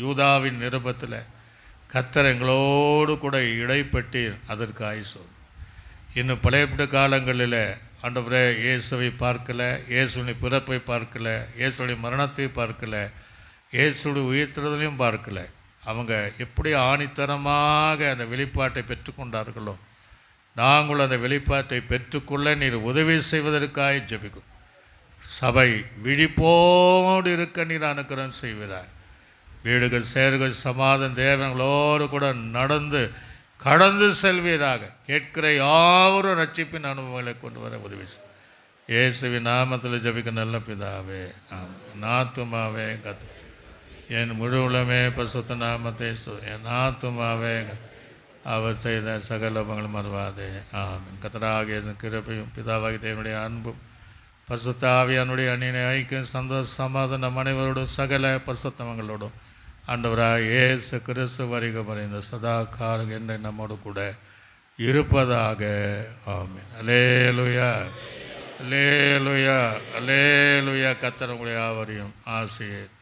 யூதாவின் நிருபத்தில் கர்த்தர் எங்களோடு கூட இடைப்பட்டு அதற்கு ஆயுசு. இன்னும் பழைய ஏற்பாட்டு காலங்களில் ஆண்டவரே இயேசுவை பார்க்கலை, இயேசுவின் பிறப்பை பார்க்கலை, இயேசுடைய மரணத்தை பார்க்கலை, இயேசுடைய உயிர்த்தெழுதலையும் பார்க்கலை. அவங்க எப்படி ஆணித்தரமாக அந்த வெளிப்பாட்டை பெற்றுக்கொண்டார்களோ நாங்கள் அந்த வெளிப்பாட்டை பெற்றுக்கொள்ள நீர் உதவி செய்வதற்காக ஜெபிக்கும். சபை விழிப்போடு இருக்க நீர் அனுக்கிரகம் செய்கிறார். வீடுகள் சேர்கள் சமாதான தேவங்களோடு கூட நடந்து கடந்து செல்வீராக. கேட்கிற யாவரும் ரட்சிப்பின் அனுபவங்களை கொண்டு வர உதவி செய். இயேசுவின் நாமத்தில் ஜெபிக்க நல்ல பிதாவே. நாத்துமாவே கத்து என் முழு உலமே பரிசுத்த நாமத்தை என் ஆத்துமாவே அவர் செய்த சகல மங்களும் மறவாதே. ஆமென். கர்த்தராகிய கிருபையும் பிதாவாகி தேவனுடைய அன்பும் பரிசுத்த ஆவியானுடைய அந்நிய ஐக்கியம் சந்தோஷ சமாதானம் அனைவரோடும் சகல பரிசுத்தவங்களோடும் ஆண்டவராக இயேசு கிறிஸ்து வருகை வரைந்த சதா காலம் என்று நம்மோடு கூட இருப்பதாக. ஆமென். அல்லேலூயா அல்லேலூயா அல்லேலூயா. கர்த்தர் உங்களை யாவரையும் ஆசீர்வதிப்பாராக.